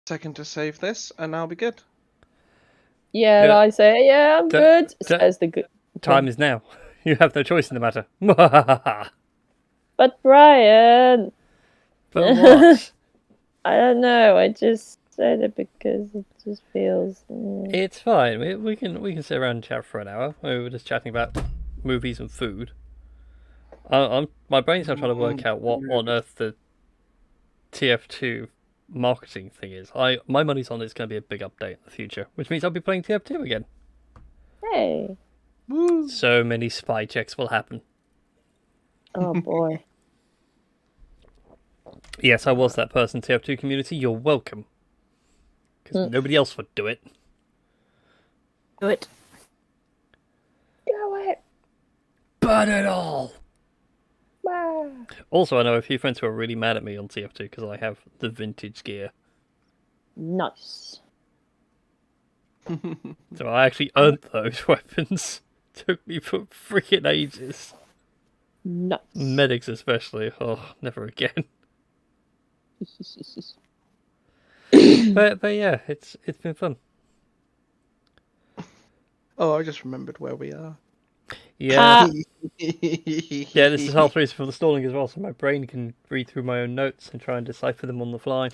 second to save this, and I'll be good. Yeah, and Yeah. I say, yeah, I'm good, says the good. Time is now. You have no choice in the matter. But Brian, But what? I don't know. I just said it because it just feels. It's fine. We can sit around and chat for an hour. We were just chatting about movies and food. My brain's now trying to work out what on earth the TF2 marketing thing is. My money's on it's going to be a big update in the future, which means I'll be playing TF2 again. Hey. Woo. So many spy checks will happen. Oh boy. Yes, I was that person, TF2 community. You're welcome. Because nobody else would do it. Do it. Do it. Burn it all! Wow. Also, I know a few friends who are really mad at me on TF2 because I have the vintage gear. Nice. So I actually earned those weapons. Took me for freaking ages. Nice. Medics especially. Oh, never again. But yeah, it's been fun. Oh, I just remembered where we are. Yeah. Yeah, this is half the reason for the stalling as well, so my brain can read through my own notes and try and decipher them on the fly.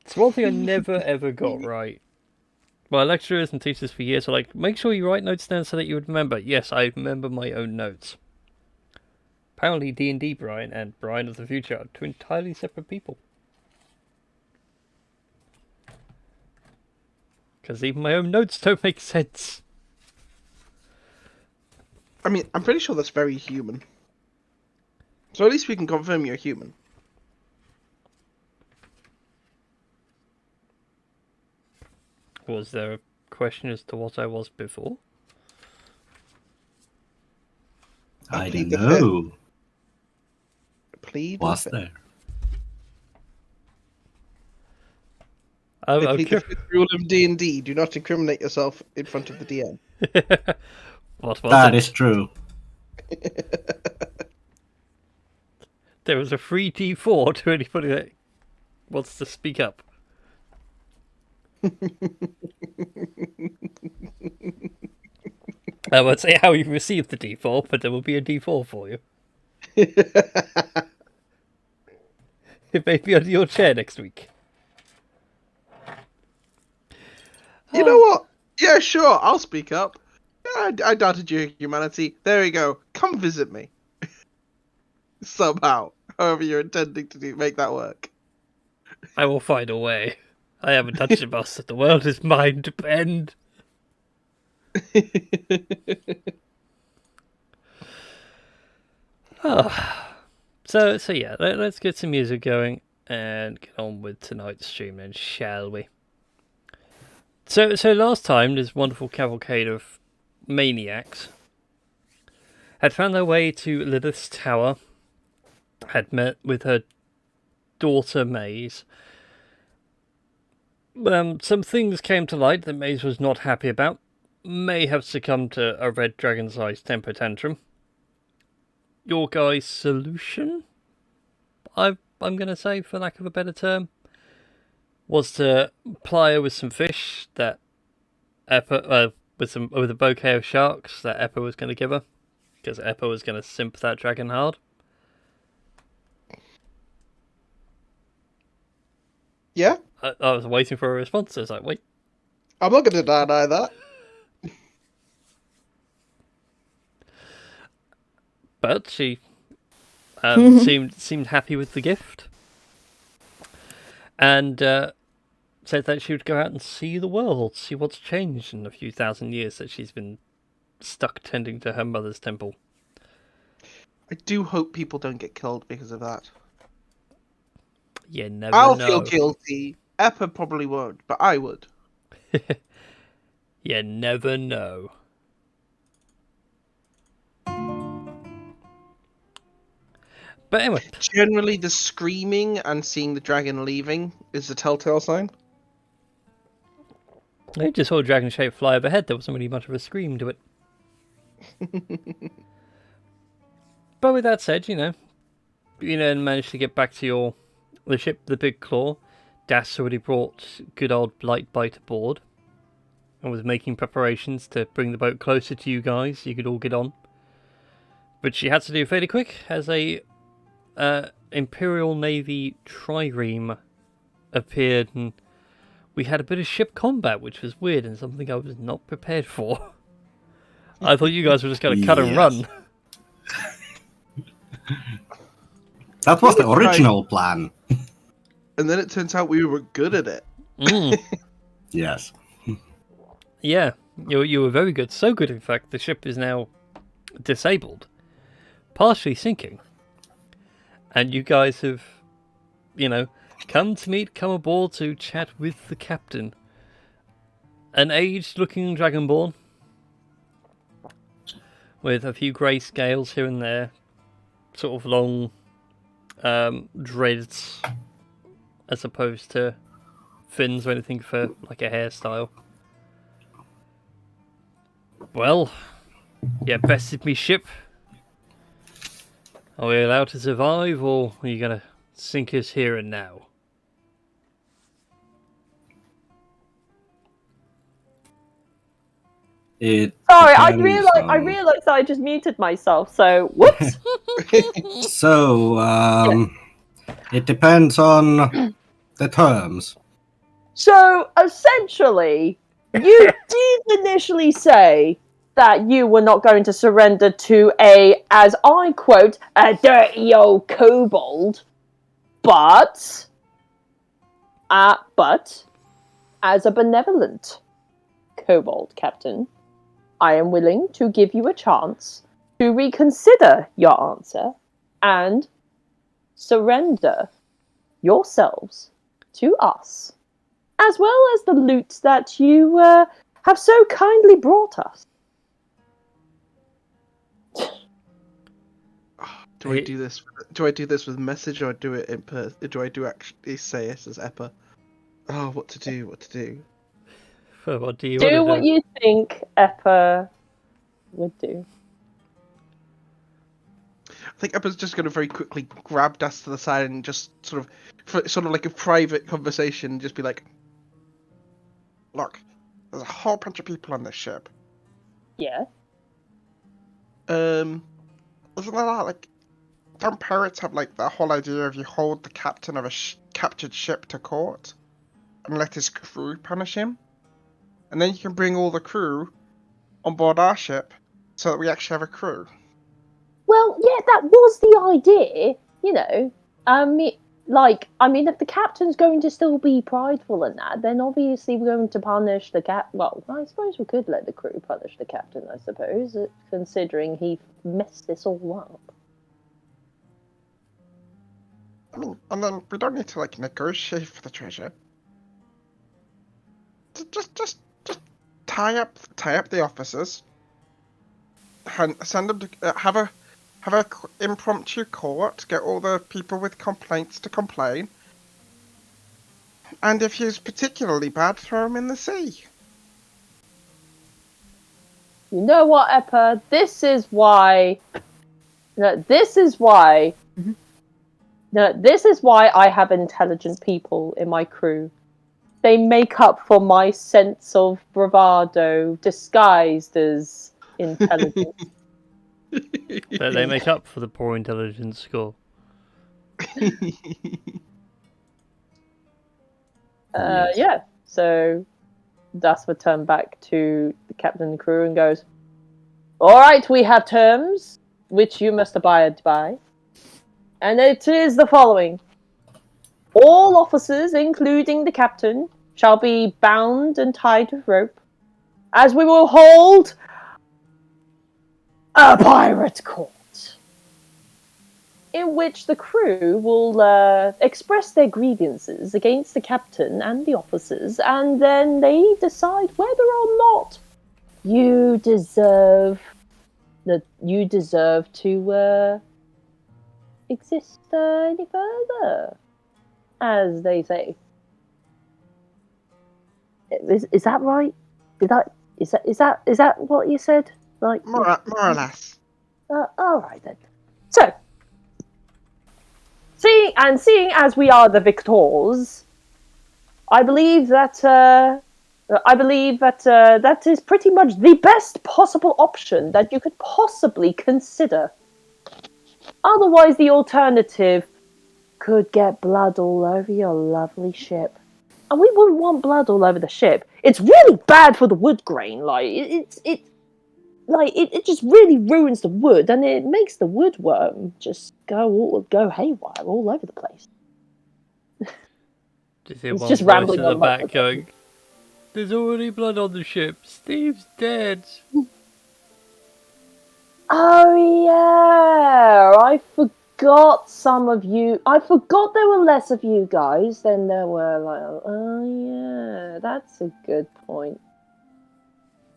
It's one thing I never ever got right. My lecturers and teachers for years were like, make sure you write notes down so that you would remember. Yes, I remember my own notes. Apparently D&D Brian and Brian of the future are two entirely separate people. Because even my own notes don't make sense. I mean, I'm pretty sure that's very human. So at least we can confirm you're human. Was there a question as to what I was before? I plead don't the know. Plead Was the there? They plead the fifth rule of D&D: do not incriminate yourself in front of the DM. What was That it? is true. There was a free D4 to anybody that wants to speak up. I won't say how you received the D4, but there will be a D4 for you. It may be under your chair next week. You know what? Yeah, sure, I'll speak up. Yeah, I doubted your humanity. There you go. Come visit me. Somehow. However you're intending to make that work. I will find a way. I haven't touched the boss. The world is mine to bend. So yeah, let's get some music going and get on with tonight's stream then, shall we? So last time, this wonderful cavalcade of maniacs had found their way to Lilith's tower, had met with her daughter Maze. Some things came to light that Maze was not happy about, may have succumbed to a red dragon-sized temper tantrum. Your guy's solution, I'm going to say, for lack of a better term, was to ply her with some fish that Eppa, with a bouquet of sharks that Eppa was going to give her, because Eppa was going to simp that dragon hard. Yeah? I was waiting for a response. I was like, wait. I'm not going to deny that. But she seemed happy with the gift, and said that she would go out and see the world, see what's changed in the few thousand years that she's been stuck tending to her mother's temple. I do hope people don't get killed because of that. You never I'll know. feel guilty. Eppa probably won't, but I would. You never know. But anyway. Generally, the screaming and seeing the dragon leaving is a telltale sign. I just saw a dragon shape fly overhead. There wasn't really much of a scream to it. But with that said, you managed to get back to your the ship, the Big Claw, Das already brought good old Blightbite aboard and was making preparations to bring the boat closer to you guys so you could all get on. But she had to do fairly quick as a Imperial Navy trireme appeared, and we had a bit of ship combat, which was weird and something I was not prepared for. I thought you guys were just going to cut and run. That was the original plan. And then it turns out we were good at it. Yes. Yeah, you were very good. So good, in fact, the ship is now disabled, partially sinking. And you guys have, come aboard to chat with the captain. An aged-looking dragonborn with a few grey scales here and there, sort of long dreads, as opposed to fins or anything for like a hairstyle. Well, you bested me ship. Are we allowed to survive, or are you gonna sink us here and now? Sorry, I realised that I just muted myself, so whoops. So, it depends on the terms. So, essentially, you did initially say that you were not going to surrender to as I quote, a dirty old kobold, but as a benevolent kobold captain, I am willing to give you a chance to reconsider your answer and surrender yourselves to us, as well as the loot that you have so kindly brought us. Do I do this? Do I do this with message, or do it in person? Do I actually say it as Eppa? Oh, what to do? What to do? What do you do want to what do? you think Eppa would do. I think Eppa's just going to very quickly grab Das to the side and just sort of like a private conversation, just be like, "Look, there's a whole bunch of people on this ship. Yeah. Isn't there like, don't pirates have like the whole idea of you hold the captain of a captured ship to court and let his crew punish him, and then you can bring all the crew on board our ship so that we actually have a crew." Well, yeah, that was the idea, if the captain's going to still be prideful in that, then obviously we're going to punish the well, I suppose we could let the crew punish the captain, I suppose, considering he messed this all up. I mean, and then we don't need to like negotiate for the treasure. Just tie up the officers and send them to have a impromptu court, get all the people with complaints to complain, and if he's particularly bad, throw him in the sea. You know what, Eppa? This is why I have intelligent people in my crew. They make up for my sense of bravado disguised as intelligence. They make up for the poor intelligence score. Yes. Yeah. So Das would turn back to the captain and crew and goes, "All right, we have terms which you must abide by, and it is the following: all officers, including the captain, shall be bound and tied with rope, as we will hold a pirate court, in which the crew will express their grievances against the captain and the officers, and then they decide whether or not you deserve to exist any further, as they say." Is that right? Is that what you said? Like More or less. all right then. So seeing as we are the victors, I believe that that is pretty much the best possible option that you could possibly consider. Otherwise, the alternative could get blood all over your lovely ship. And we wouldn't want blood all over the ship. It's really bad for the wood grain. Like it just really ruins the wood, and it makes the woodworm just go haywire all over the place. Just hear It's one just voice rambling at the on back like going, "There's already blood on the ship. Steve's dead." Oh yeah, I forgot some of you. I forgot there were less of you guys than there were. Like, oh yeah, that's a good point.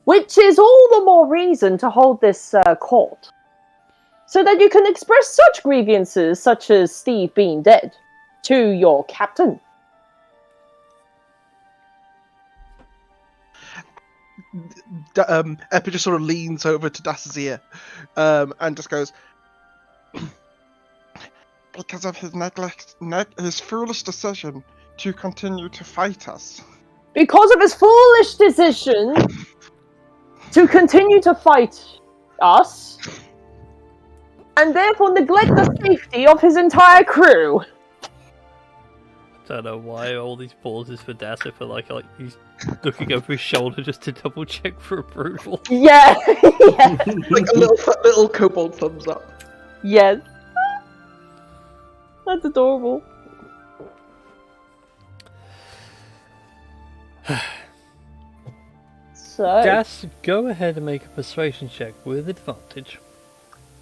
Which is all the more reason to hold this court, so that you can express such grievances, such as Steve being dead, to your captain. Epi just sort of leans over to Das's ear and just goes, because of his his foolish decision to continue to fight us. Because of his foolish decision to continue to fight us, and therefore neglect the safety of his entire crew. I don't know why all these pauses for Das. I feel like he's looking over his shoulder just to double check for approval. Yeah, yeah. Like a little kobold thumbs up. Yes. That's adorable. So, Das, go ahead and make a persuasion check with advantage.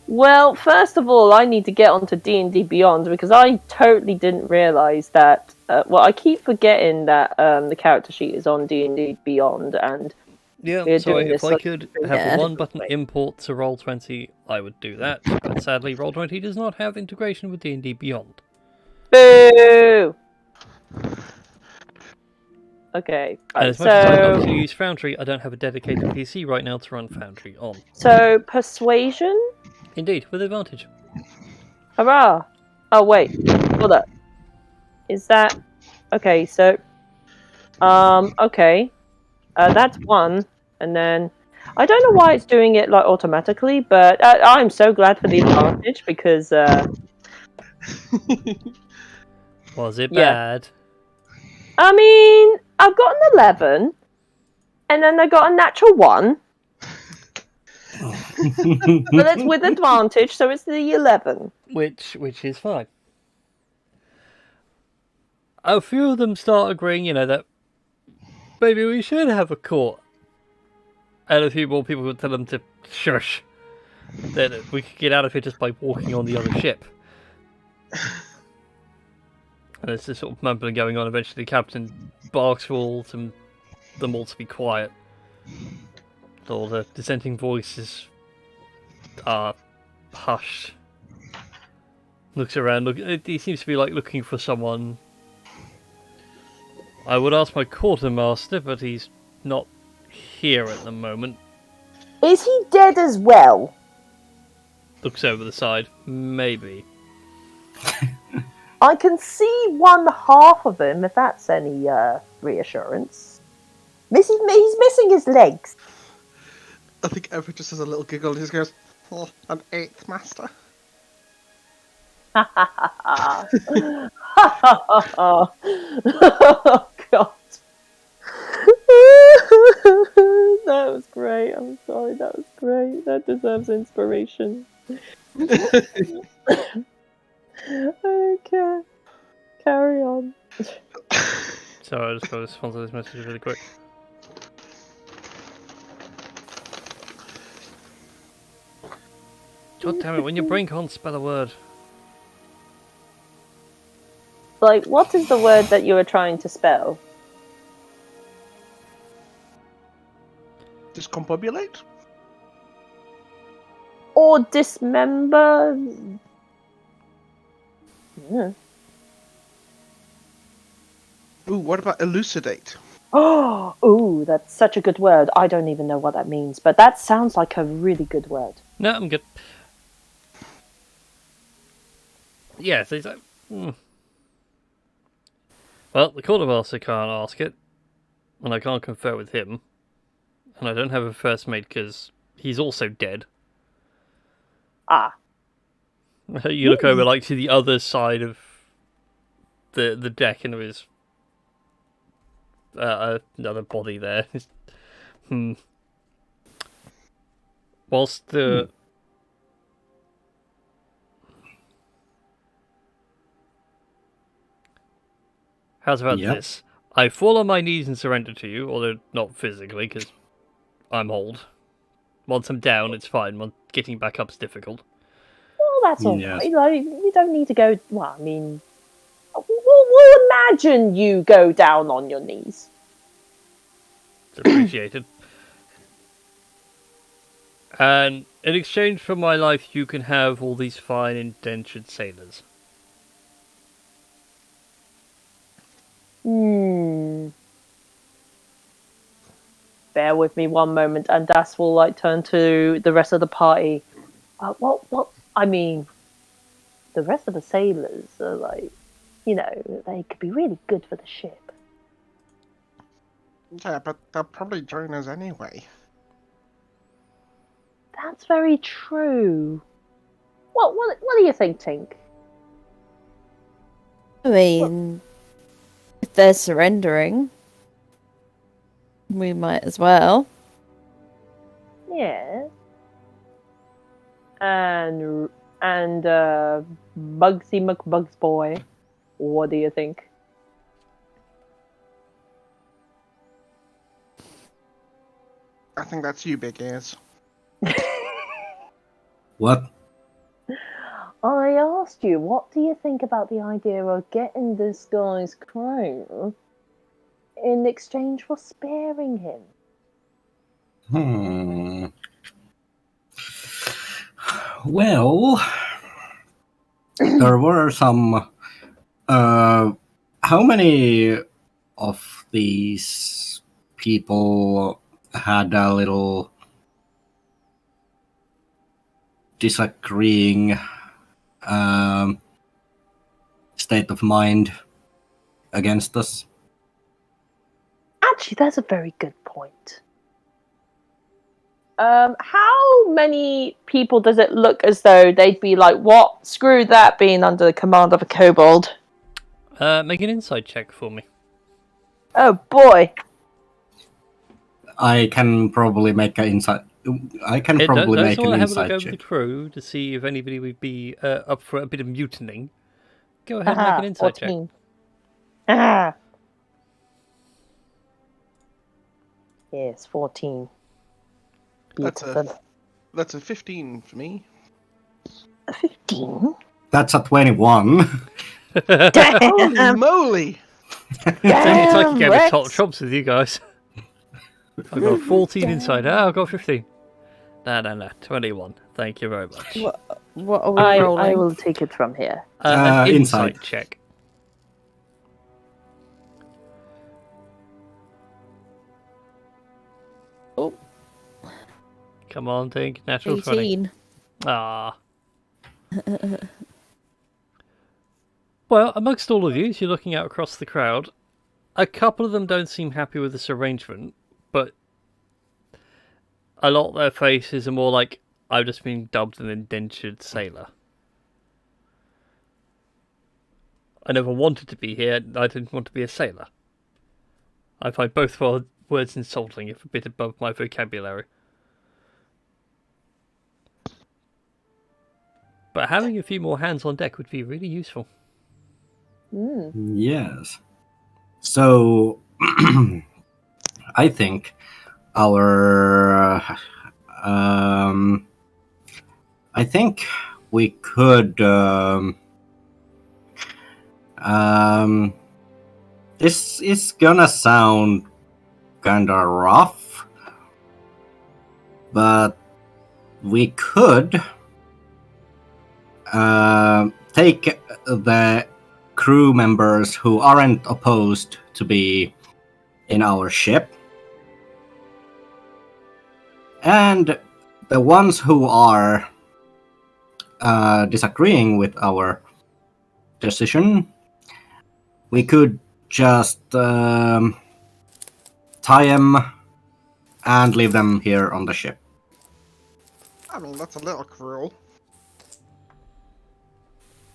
well, first of all, I need to get onto D&D Beyond because I totally didn't realise that. I keep forgetting that the character sheet is on D&D Beyond, and Yeah, we're so doing if this I could have yeah. a one-button import to Roll20, I would do that. But sadly, Roll20 does not have integration with D&D Beyond. Boo! Okay, And right, as much as I'd love so to use Foundry, I don't have a dedicated PC right now to run Foundry on. persuasion. Indeed, with advantage. Hurrah! Oh wait, hold up. Is that okay? So, okay, that's one, and then I don't know why it's doing it like automatically, but I'm so glad for the advantage because Was it Yeah. bad? I mean I've got an 11, and then I got a natural 1, but it's with advantage, so it's the 11. Which is fine. A few of them start agreeing, that maybe we should have a court. And a few more people would tell them to shush. That we could get out of here just by walking on the other ship. And there's this sort of mumbling going on. Eventually the captain barks for them all to be quiet. All the dissenting voices are hushed. Looks around. He seems to be looking for someone. I would ask my quartermaster, but he's not here at the moment. Is he dead as well? Looks over the side. Maybe. I can see one half of him, if that's any reassurance. He's missing his legs. I think Everett just has a little giggle and he just goes, "Oh, an 8th master." Oh God. That was great. I'm sorry, that was great. That deserves inspiration. Okay. Carry on. So I just got to respond to this message really quick. God damn it, when your brain can't spell a word. Like, what is the word that you were trying to spell? Discombobulate? Or dismember? Yeah. Ooh, what about elucidate? Oh, ooh, that's such a good word. I don't even know what that means, but that sounds like a really good word. No, I'm good. Yeah, so he's like, Well, the quartermaster can't ask it, and I can't confer with him, and I don't have a first mate because he's also dead. Ah, You look over like to the other side of the deck, and there is another body there. Whilst the how's about Yep. this? I fall on my knees and surrender to you, although not physically, because I'm old. Once I'm down, it's fine. Once getting back up's difficult. well, that's all Yes. right. Like, you don't need to go. Well, I mean, we'll imagine you go down on your knees. It's appreciated. And in exchange for my life, you can have all these fine indentured sailors. Bear with me one moment, and Das will like turn to the rest of the party. What? I mean, the rest of the sailors are like, they could be really good for the ship. Yeah, but they'll probably join us anyway. That's very true. What do you think, Tink? I mean, if they're surrendering, we might as well. Yeah. And Bugsy McBugs boy, what do you think? I think that's you, Big Ears. What? I asked you, what do you think about the idea of getting this guy's crew in exchange for sparing him? Well, there were some. How many of these people had a little disagreeing state of mind against us? Actually, that's a very good point. How many people does it look as though they'd be like, what? Screw that being under the command of a kobold. Make an insight check for me. Oh boy. I can probably make an insight. I can Don't probably make someone an have a look insight over the check. crew to see if anybody would be up for a bit of mutinying. Go ahead and make an insight 14. Ah. Yes, 14. Beautiful. That's a 15 for me. 15? That's a 21. Holy Damn! moly! It's like a game of Rex. top chops with you guys. I've got 14 inside. I've got 15. No. 21. Thank you very much. What are we I rolling? will take it from here. An Insight. insight check. Oh, Come on, think. Natural 20. 18. Ah. Well, amongst all of you, as you're looking out across the crowd, a couple of them don't seem happy with this arrangement, but a lot of their faces are more like, I've just been dubbed an indentured sailor. I never wanted to be here, I didn't want to be a sailor. I find both words insulting, if a bit above my vocabulary. But having a few more hands on deck would be really useful. Yes. So, I think our. I think we could. This is gonna sound kinda rough, but we could take the crew members who aren't opposed to be in our ship, and the ones who are disagreeing with our decision. We could just tie them and leave them here on the ship. I mean, that's a little cruel.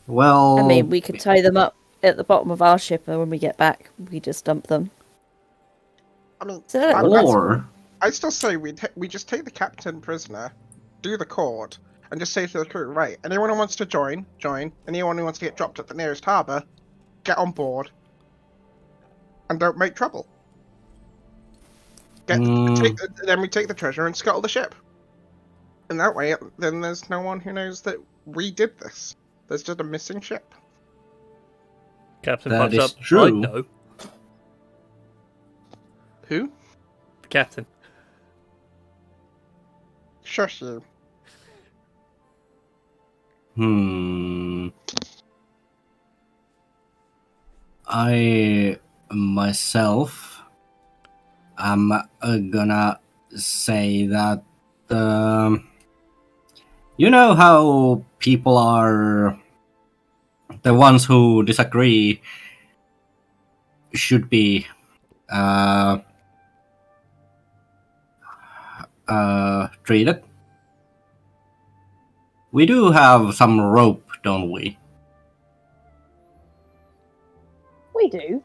Well, I mean, we could tie them up at the bottom of our ship, and when we get back, we just dump them. I mean, So, or I still say we just take the captain prisoner, do the cord, and just say to the crew, right, anyone who wants to join. Anyone who wants to get dropped at the nearest harbour, get on board. And don't make trouble. Then we take the treasure and scuttle the ship. And that way, then there's no one who knows that we did this. There's just a missing ship. Captain That pops is up. true. I know. Who? The captain. Shush you. I myself am gonna say that you know how people are the ones who disagree should be treated. We do have some rope, don't we? We do.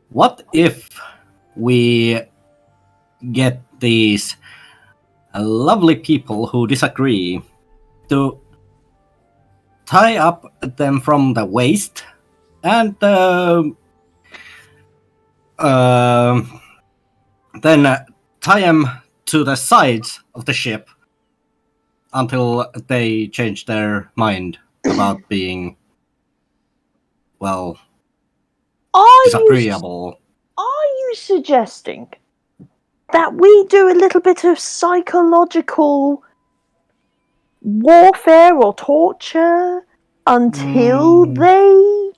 What if we get these lovely people who disagree to tie up them from the waist and then tie them to the sides of the ship until they change their mind about being, well, disagreeable. Are you suggesting that we do a little bit of psychological warfare or torture until they...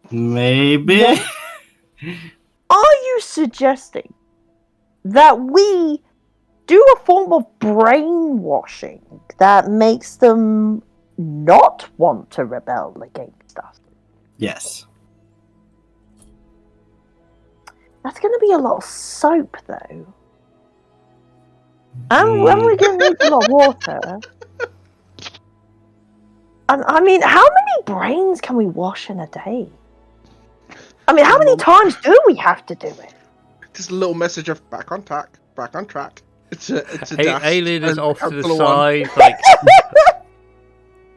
Maybe. Yeah. Are you suggesting that we do a form of brainwashing that makes them not want to rebel against us? Yes. That's going to be a lot of soap, though. And when we're going to need a lot of water. And I mean, how many brains can we wash in a day? I mean, how many times do we have to do it? Just a little message of back on track. It's a dash. Alien is and off to the Capital One. side, like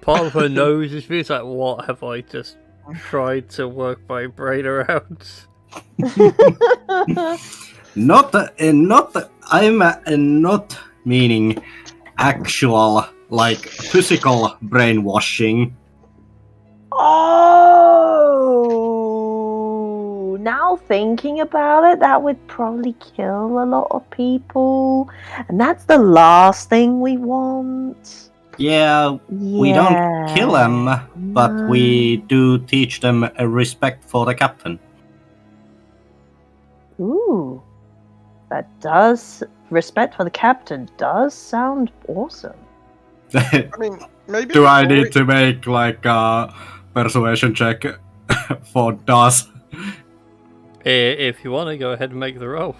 part of her nose is feels like, what have I just tried to work my brain around? I'm not meaning actual, like, physical brainwashing. Oh, now thinking about it, that would probably kill a lot of people. And that's the last thing we want. Yeah, we don't kill them, but we do teach them a respect for the captain. Ooh, that does... Respect for the captain does sound awesome. I mean, maybe. Do I need to make, like, a persuasion check for DOS? If you want to, go ahead and make the roll.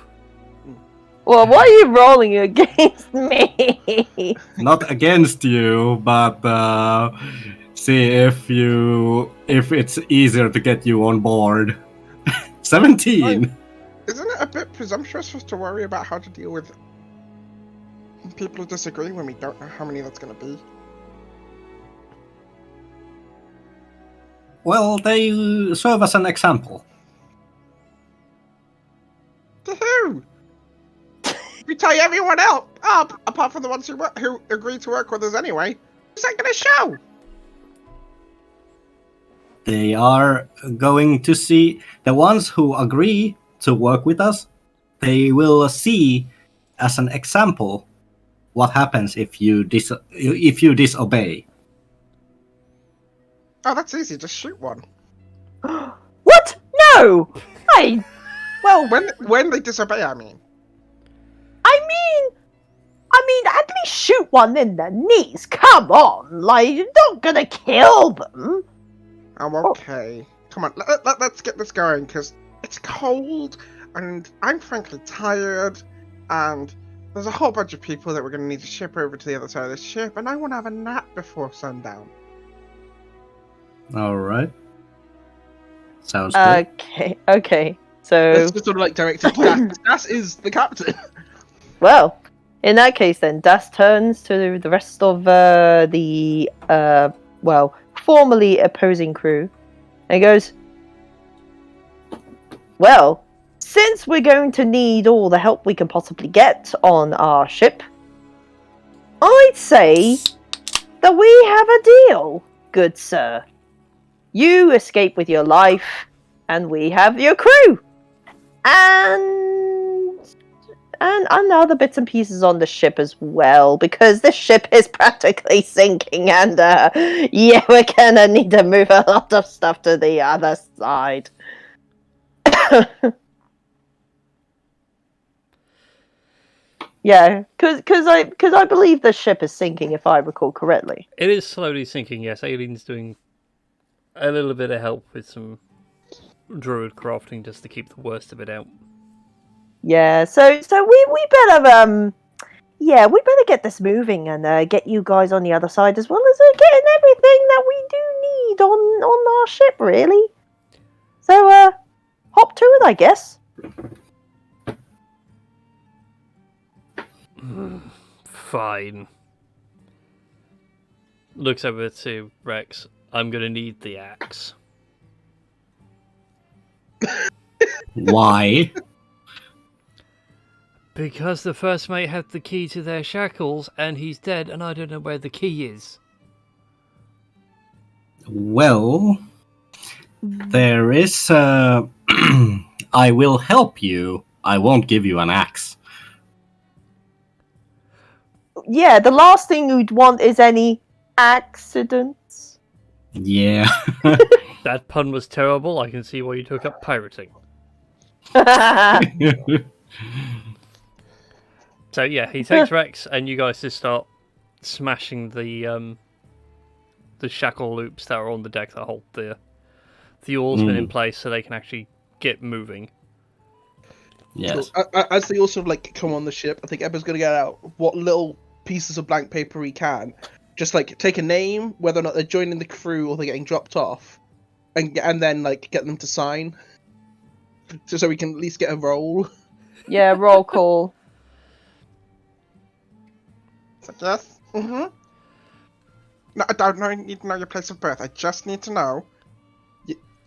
Well, why are you rolling against me? Not against you, but see if it's easier to get you on board. 17. Isn't it a bit presumptuous for us to worry about how to deal with people who disagree when we don't know how many that's going to be? Well, they serve as an example. To who? We tie everyone else up, apart from the ones who agree to work with us anyway. Who's that going to show? They are going to see the ones who agree to work with us. They will see as an example what happens if you disobey. Oh, that's easy. Just shoot one. What? No! Well, when they disobey, I mean. I mean, at shoot one in the knees, come on, like, you're not gonna kill them. I'm okay. Come on, let's get this going, because it's cold, and I'm frankly tired, and there's a whole bunch of people that we're going to need to ship over to the other side of the ship, and I want to have a nap before sundown. All right. Sounds good. Okay. So, It's just sort of like directed to Das. Das is the captain. well, in that case, then Das turns to the rest of the formerly opposing crew, and goes, "Well, since we're going to need all the help we can possibly get on our ship, I'd say that we have a deal, good sir. You escape with your life, and we have your crew, and other bits and pieces on the ship as well, because this ship is practically sinking, and we're gonna need to move a lot of stuff to the other side." Yeah, because I believe the ship is sinking, if I recall correctly. It is slowly sinking, yes. Alien's doing a little bit of help with some druid crafting just to keep the worst of it out. Yeah, so we better we better get this moving and get you guys on the other side, as well as getting everything that we do need on our ship, really. So hop to it, I guess. Fine. Looks over to Rex. I'm gonna need the axe. Why? Because the first mate had the key to their shackles, and he's dead, and I don't know where the key is. Well, there is. I will help you. I won't give you an axe. Yeah, the last thing you'd want is any accidents. Yeah. That pun was terrible. I can see why you took up pirating. So yeah, he takes Rex, and you guys just start smashing the shackle loops that are on the deck that hold the oarsmen in place, so they can actually get moving. Yes. So, as they also like come on the ship, I think Ebba's gonna get out what little pieces of blank paper he can. Just like take a name, whether or not they're joining the crew or they're getting dropped off, and then like get them to sign, so we can at least get a roll. Yeah, roll call. So, yes? Mm-hmm. No, I don't need to know your place of birth. I just need to know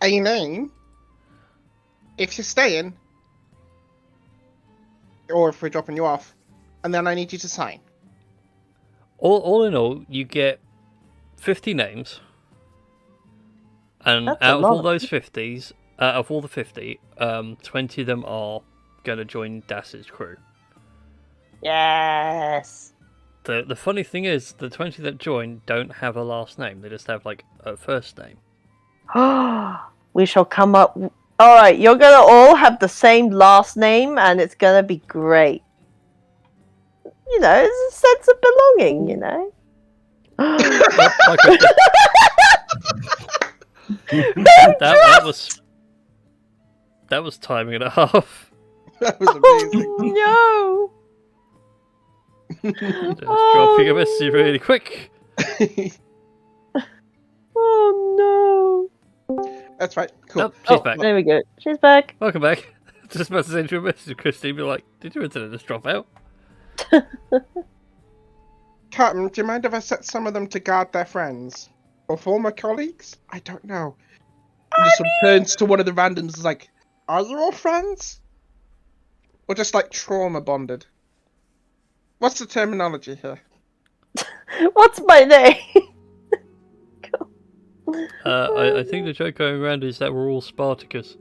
a name, if you're staying, or if we're dropping you off, and then I need you to sign. All in all, you get 50 names, and That's a out of lot all of those 50s, out of all the 50, 20 of them are going to join Das's crew. Yes. The funny thing is, the 20 that join don't have a last name. They just have, like, a first name. We shall come up. All right, you're gonna all have the same last name, and it's gonna be great. You know, it's a sense of belonging. You know. Oh, my goodness. That was timing and a half. That was amazing. Oh, Just dropping a message really quick. no! Oh That's right. Cool. Oh, she's no! back. There we go. She's back. Welcome back. Just about to send you a message, Christine. Be like, did your internet just drop out? Captain, do you mind if I set some of them to guard their friends? Or former colleagues? I don't know. He just sort of turns to one of the randoms and is like, Are you all friends? Or just like trauma bonded? What's the terminology here? What's my name? I think the joke going around is that we're all Spartacus.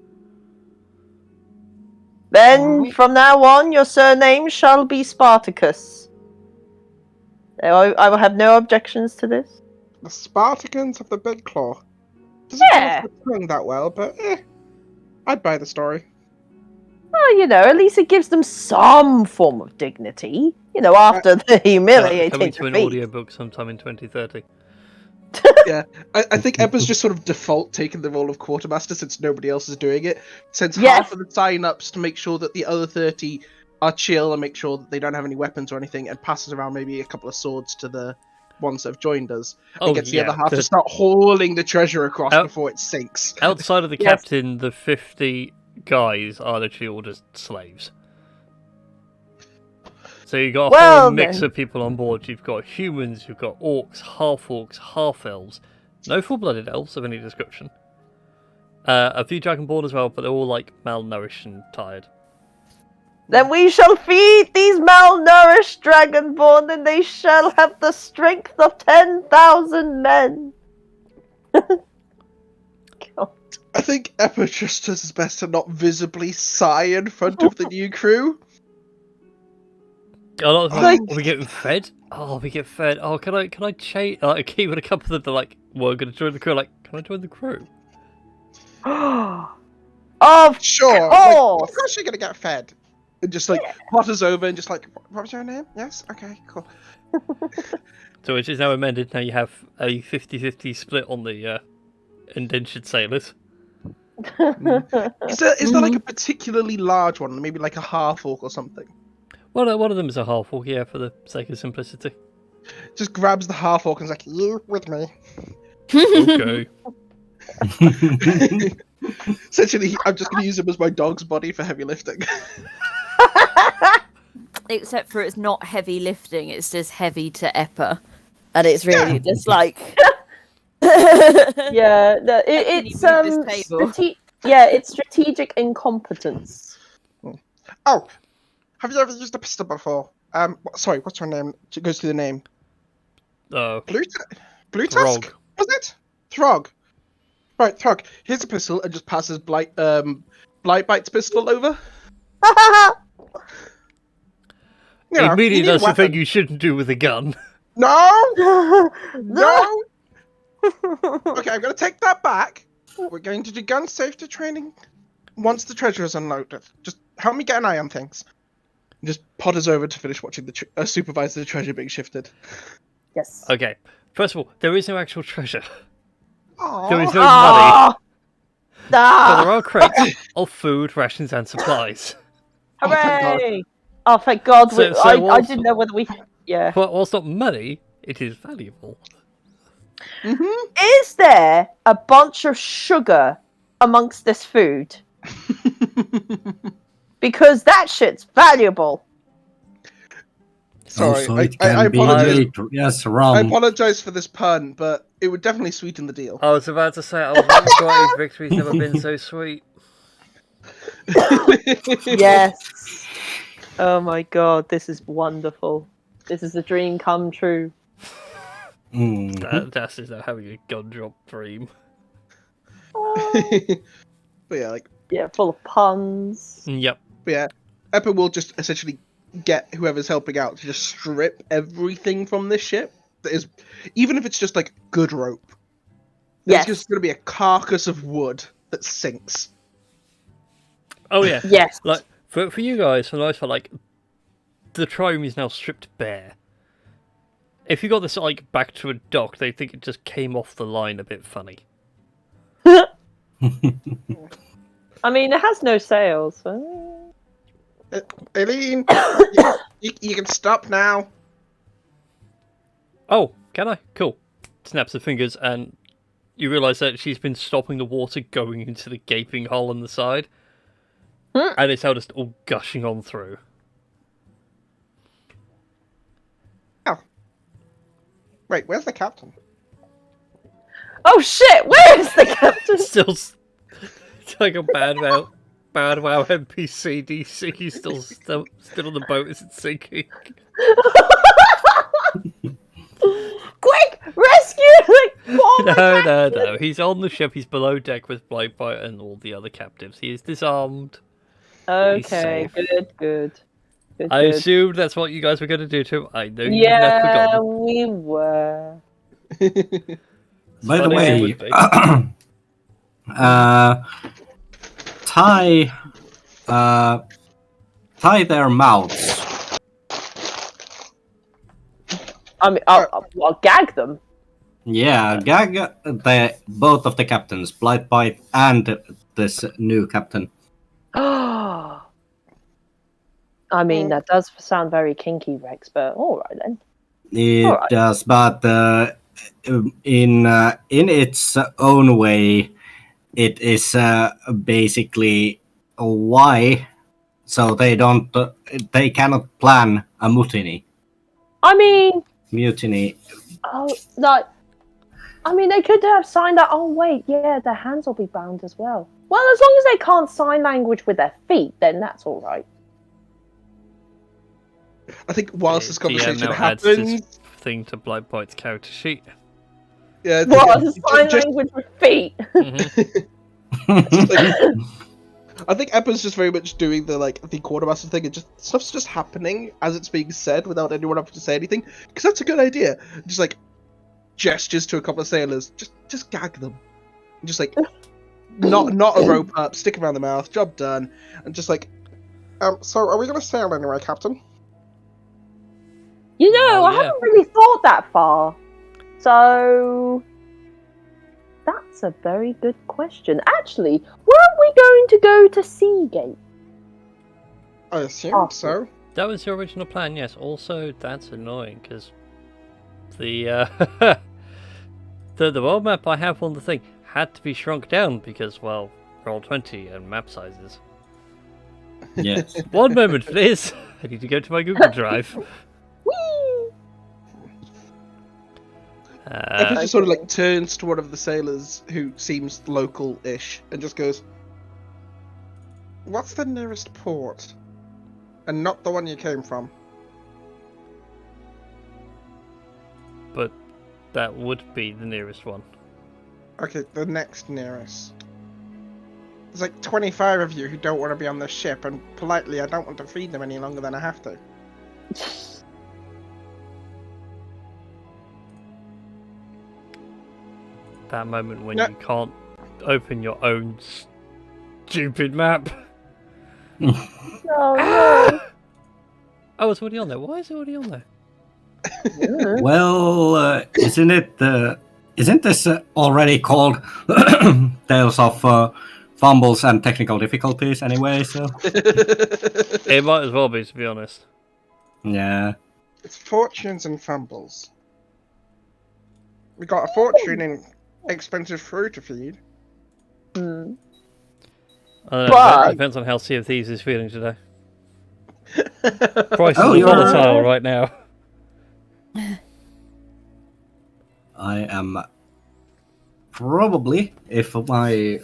Then, from now on, your surname shall be Spartacus. I will have no objections to this. The Spartacans of the Big Claw. Doesn't Yeah. come off the tongue that well, but I'd buy the story. Well, at least it gives them some form of dignity. After the humiliating Coming to an defeat. audiobook sometime in 2030. Yeah, I think Ebba's just sort of default taking the role of quartermaster since nobody else is doing it. Sends Yes. half of the sign-ups to make sure that the other 30 are chill and make sure that they don't have any weapons or anything, and passes around maybe a couple of swords to the ones that have joined us. And gets the other half to start hauling the treasure across before it sinks. Outside of the Yes. captain, the 50 guys are literally all just slaves. So you've got a whole mix of people on board. You've got humans, you've got orcs, half-elves. No full-blooded elves of any description. A few dragonborn as well, but they're all like malnourished and tired. Then we shall feed these malnourished dragonborn, and they shall have the strength of 10,000 men. God. I think Ebba just does his best to not visibly sigh in front of the new crew. A lot of them, are we getting fed? Oh, we get fed. Oh, can I change? I keep with a couple of them. They're like, well, I'm going to join the crew. Like, can I join the crew? Of Sure. course. Of course you're going to get fed. And just potters over and just like, what was your name? Yes? Okay, cool. So which is now amended. Now you have a 50-50 split on the indentured sailors. Is there like a particularly large one? Maybe like a half-orc or something? Well, one of them is a half-orc, yeah, for the sake of simplicity. Just grabs the half-orc and is like, you with me. Okay. Essentially, I'm just going to use him as my dog's body for heavy lifting. Except for it's not heavy lifting, it's just heavy to Eppa. And it's really just like... Yeah, it's move this table? it's strategic incompetence. Oh, have you ever used a pistol before? Sorry, what's your name? It goes through the name. Blue Tusk? Throg. Was it? Throg. Right, Throg. Here's a pistol, and just passes Blightbite's pistol over. Immediately that's the thing you shouldn't do with a gun. No! No! Okay, I'm going to take that back. We're going to do gun safety training once the treasure is unloaded. Just help me get an eye on things. Just potters over to finish watching the supervise the treasure being shifted. Yes. Okay. First of all, there is no actual treasure. Aww. There is no money. But there Ah! are crates of food, rations, and supplies. Hooray! Oh, thank God. I didn't know whether we... Yeah. But whilst not money, it is valuable. Is there a bunch of sugar amongst this food? Because that shit's valuable. Sorry, Also, it I can be apologize. made, yes, rum. I apologize for this pun, but it would definitely sweeten the deal. I was about to say, I was wondering why victory's never been so sweet. Yes. Oh my God, this is wonderful. This is a dream come true. That's just now having a gun drop dream. But yeah, Yeah, full of puns. Yep. But yeah, Eppa will just essentially get whoever's helping out to just strip everything from this ship. That is, even if it's just like good rope. Yes. It's just going to be a carcass of wood that sinks. Oh yeah. Yes. Like for you guys, for the most part, like the trireme is now stripped bare. If you got this like back to a dock, they think it just came off the line a bit funny. I mean, it has no sails. So... Eileen, you can stop now. Oh, can I? Cool. Snaps her fingers, and you realise that she's been stopping the water going into the gaping hole in the side. And it's now just all gushing on through. Oh. Wait, where's the captain? Oh shit! Where is the captain? Still, it's like a bad wow NPC DC. He's still on the boat as it's sinking. Quick, rescue! No. He's on the ship. He's below deck with Blightbite and all the other captives. He is disarmed. Okay, good. I assumed that's what you guys were going to do to him. I know you've never Yeah, forgotten. we were. By the Funny as it way, would be. Ty tie their mouths. I mean, I'll gag them. Yeah, gag both of the captains, Blightbite and this new captain. I mean, that does sound very kinky, Rex, but all right then. It Alright. does, but in its own way, it is basically why. So they cannot plan a mutiny. I mean, Mutiny. they could have signed that. Oh wait, yeah, their hands will be bound as well. Well, as long as they can't sign language with their feet, then that's all right. I think whilst this DM conversation now adds this happens, thing to Blightbite's character sheet. yeah, What? just- Sign just- language with feet? just like- I think Eppa's just very much doing the quartermaster thing, and just stuff's just happening as it's being said without anyone having to say anything. Because that's a good idea. Just like gestures to a couple of sailors, just gag them, and just like not a rope up, stick them around the mouth, job done, and just like So are we gonna sail anyway, Captain? You know, Oh, I yeah. haven't really thought that far. So that's a very good question. Actually, weren't we going to go to Seagate? I assume Oh. so. That was your original plan, yes. Also, that's annoying because the the world map I have on the thing had to be shrunk down because, well, Roll20 and map sizes. Yes. One moment, please. I need to go to my Google Drive. Whee! Eppa just sort of like turns to one of the sailors who seems local-ish and just goes, What's the nearest port? And not the one you came from. But that would be the nearest one. Okay, the next nearest. There's like 25 of you who don't want to be on the ship, and politely, I don't want to feed them any longer than I have to. That moment when No. you can't open your own stupid map. No. Oh, it's already on there. Why is it already on there? Well, isn't this already called Tales of Fumbles and Technical Difficulties anyway? So It might as well be, to be honest. yeah. It's fortunes and fumbles. We got a fortune in expensive fruit to feed. Hmm. I don't know, But- it depends on how Sea of Thieves is feeling today. Prices Oh, are you're volatile right now. I am probably, if my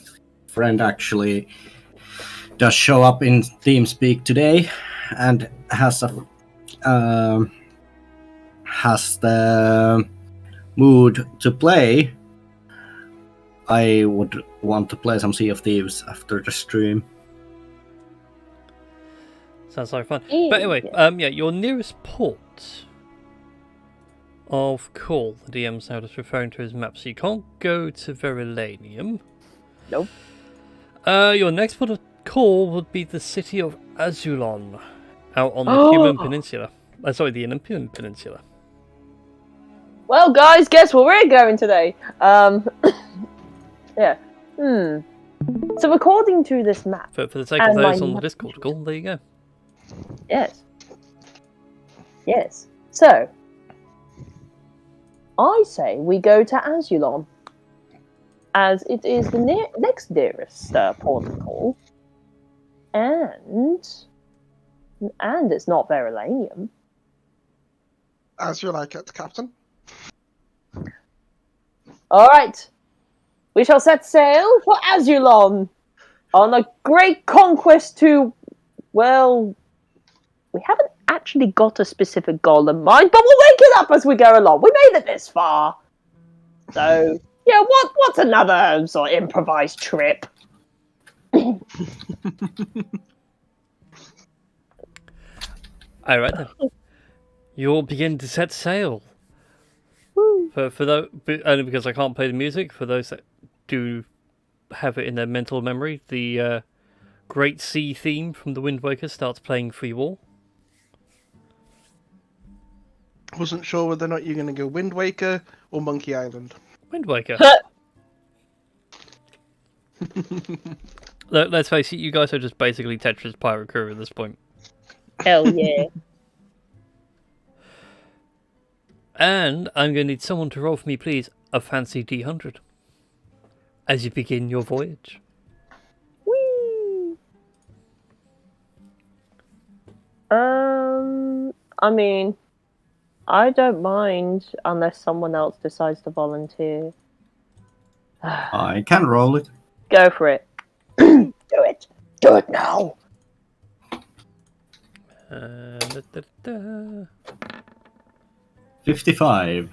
friend actually does show up in TeamSpeak today and has the mood to play, I would want to play some Sea of Thieves after the stream. Sounds like fun. Yeah. But anyway, your nearest port of call, the DM's now just referring to his map, so you can't go to Verilanium. Nope. Your next port of call would be the city of Azulon, out on the Human Peninsula. The Olympian Peninsula. Well, guys, guess where we're going today? Yeah. So according to this map, For the sake And of those my on the map- Discord call, there you go. Yes. So, I say we go to Azulon, as it is the next nearest port of call, and it's not Verilanium. As you like it, Captain. All right, we shall set sail for Azulon on a great conquest to, well, we haven't actually got a specific goal in mind, but we'll make it up as we go along. We made it this far. So, yeah, what's another sort of improvised trip? Alright then. You'll begin to set sail. Woo. For those, only because I can't play the music, for those that do have it in their mental memory, the Great Sea theme from the Wind Waker starts playing for you all. Wasn't sure whether or not you're going to go Wind Waker or Monkey Island. Wind Waker. Let's face it, you guys are just basically Tetris Pirate Crew at this point. Hell yeah. And I'm going to need someone to roll for me, please, a fancy D100 as you begin your voyage. Whee! I mean, I don't mind unless someone else decides to volunteer. I can roll it. Go for it. Do it. Do it now. Da, da, da. 55.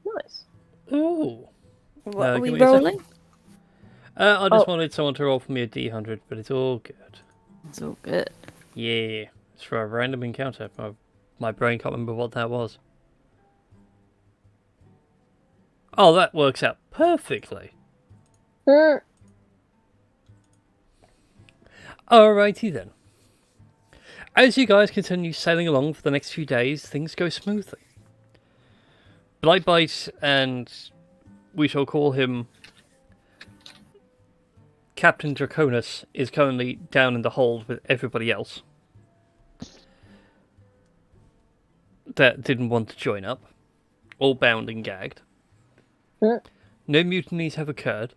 Nice. Ooh. What are give we me a second. rolling? I just Oh. wanted someone to roll for me a D100, but it's all good. It's all good. Yeah, it's for a random encounter. My brain can't remember what that was. Oh, that works out perfectly. Hmm. Alrighty then. As you guys continue sailing along for the next few days, things go smoothly. Blightbite, and we shall call him Captain Draconis, is currently down in the hold with everybody else that didn't want to join up, all bound and gagged. Hmm. No mutinies have occurred.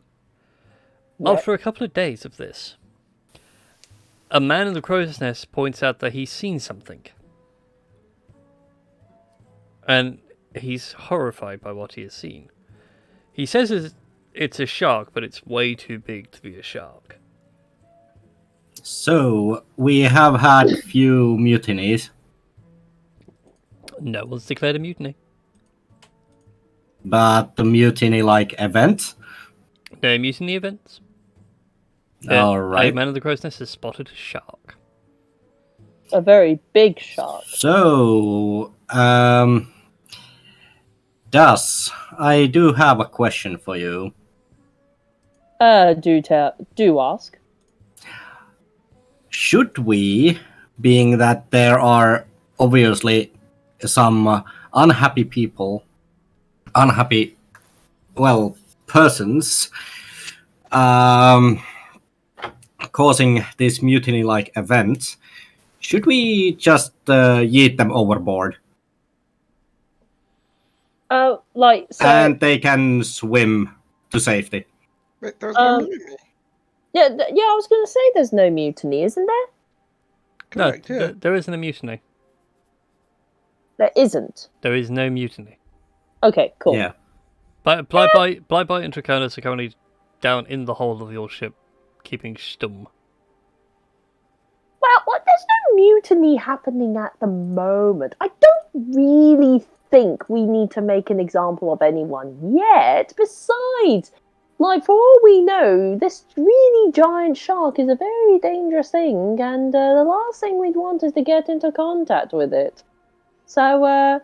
Yep. After a couple of days of this, a man in the crow's nest points out that he's seen something. And he's horrified by what he has seen. He says it's a shark, but it's way too big to be a shark. So, we have had few mutinies, No one's declared a mutiny. but the mutiny-like event. No mutiny events. All A right. man in the crow's nest has spotted a shark. A very big shark. So, I do have a question for you. Do ask. Should we, being that there are obviously some unhappy people, persons, causing this mutiny-like event, should we just yeet them overboard? Like so. And they can swim to safety. Wait, there was no Um, mutiny. Yeah, I was going to say there's no mutiny, isn't there? Correct, No, yeah. there isn't a mutiny. There isn't. There is no mutiny. Okay, cool. Yeah. But Blightbite and Draconis are currently down in the hold of your ship, keeping stum. Well, there's no mutiny happening at the moment. I don't really think we need to make an example of anyone yet. Besides, like, for all we know, this really giant shark is a very dangerous thing, and the last thing we'd want is to get into contact with it. So,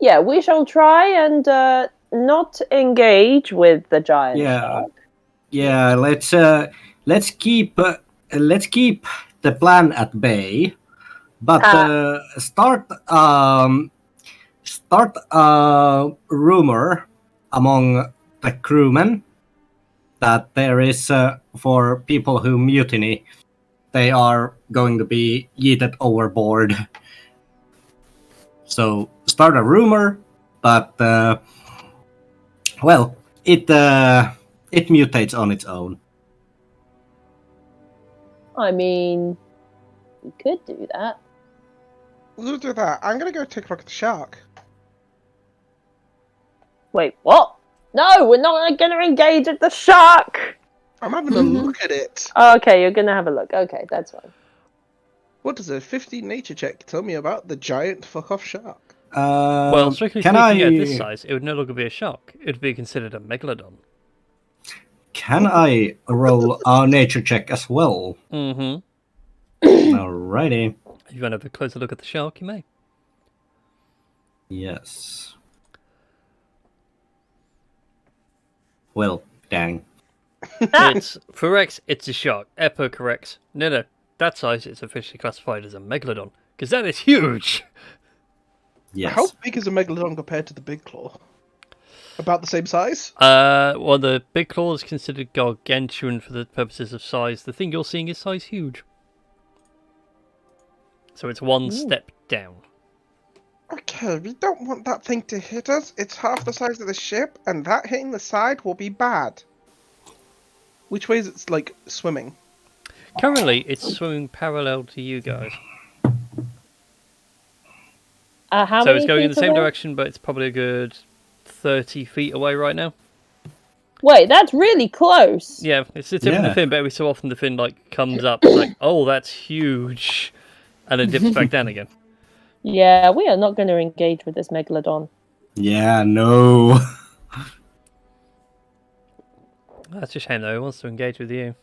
yeah, we shall try and not engage with the giant Yeah. shark. Yeah, let's keep the plan at bay, but start a rumor among the crewmen that there is for people who mutiny, they are going to be yeeted overboard. So start a rumor, but it mutates on its own. I mean, we could do that. We'll do that. I'm gonna go take a look at the shark. Wait, what? No, we're not going to engage at the shark! I'm having a look at it. Oh, okay, you're going to have a look. Okay, that's fine. What does a 15 nature check tell me about the giant fuck off shark? Well, strictly can speaking, I at this size, it would no longer be a shark. It would be considered a megalodon. can I roll a nature check as well? Mm-hmm. Alrighty. If you want to have a closer look at the shark, you may. Yes. Well, dang. It's for Rex, it's a shark. Eppa corrects. No, that size is officially classified as a megalodon because that is huge. Yes. How big is a megalodon compared to the big claw? About the same size? Well, the big claw is considered gargantuan for the purposes of size. The thing you're seeing is size huge. So it's one step down. Okay, we don't want that thing to hit us. It's half the size of the ship, and that hitting the side will be bad. Which way is it like swimming? Currently, it's swimming parallel to you guys. How So many it's going in feet the same away? direction, but it's probably a good 30 feet away right now. Wait, that's really close. Yeah, it's the tip of the Yeah. fin, but every so often the fin comes up. It's like, oh, that's huge, and then dips back down again. Yeah, we are not going to engage with this megalodon. Yeah, no. That's a shame though. It wants to engage with you.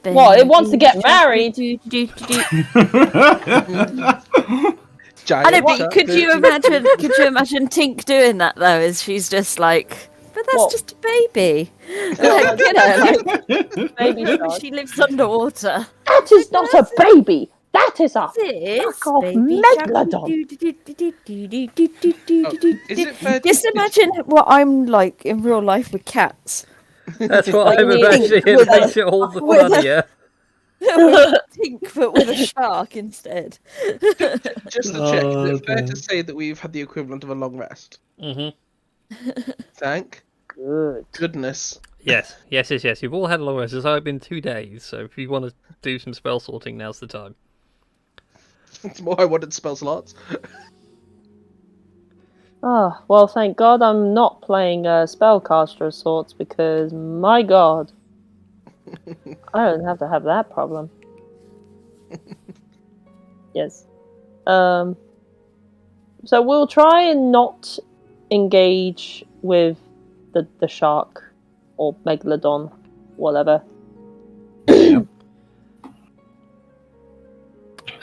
What, it wants to get married? I Giant don't know, shark. could you imagine Tink doing that though? As she's just like, but that's What? just a baby. Like, you know, like, Baby shark. she lives underwater. That is not a baby. That is a This fuck off baby megalodon. Is it fair to... Just imagine what I'm like in real life with cats. That's what Like I'm me imagining. It with a- makes it all the with a- funnier. Tink, but with a shark instead. Just to check, is Oh, it fair okay. to say that we've had the equivalent of a long rest? Thank Good. goodness. Yes. You've all had a long rest. It's only been 2 days, so if you want to do some spell sorting, now's the time. It's more I wanted spell slots. Oh, well, thank God I'm not playing a spellcaster of sorts because, my God, I don't have to have that problem. Yes. So we'll try and not engage with the shark or megalodon, whatever.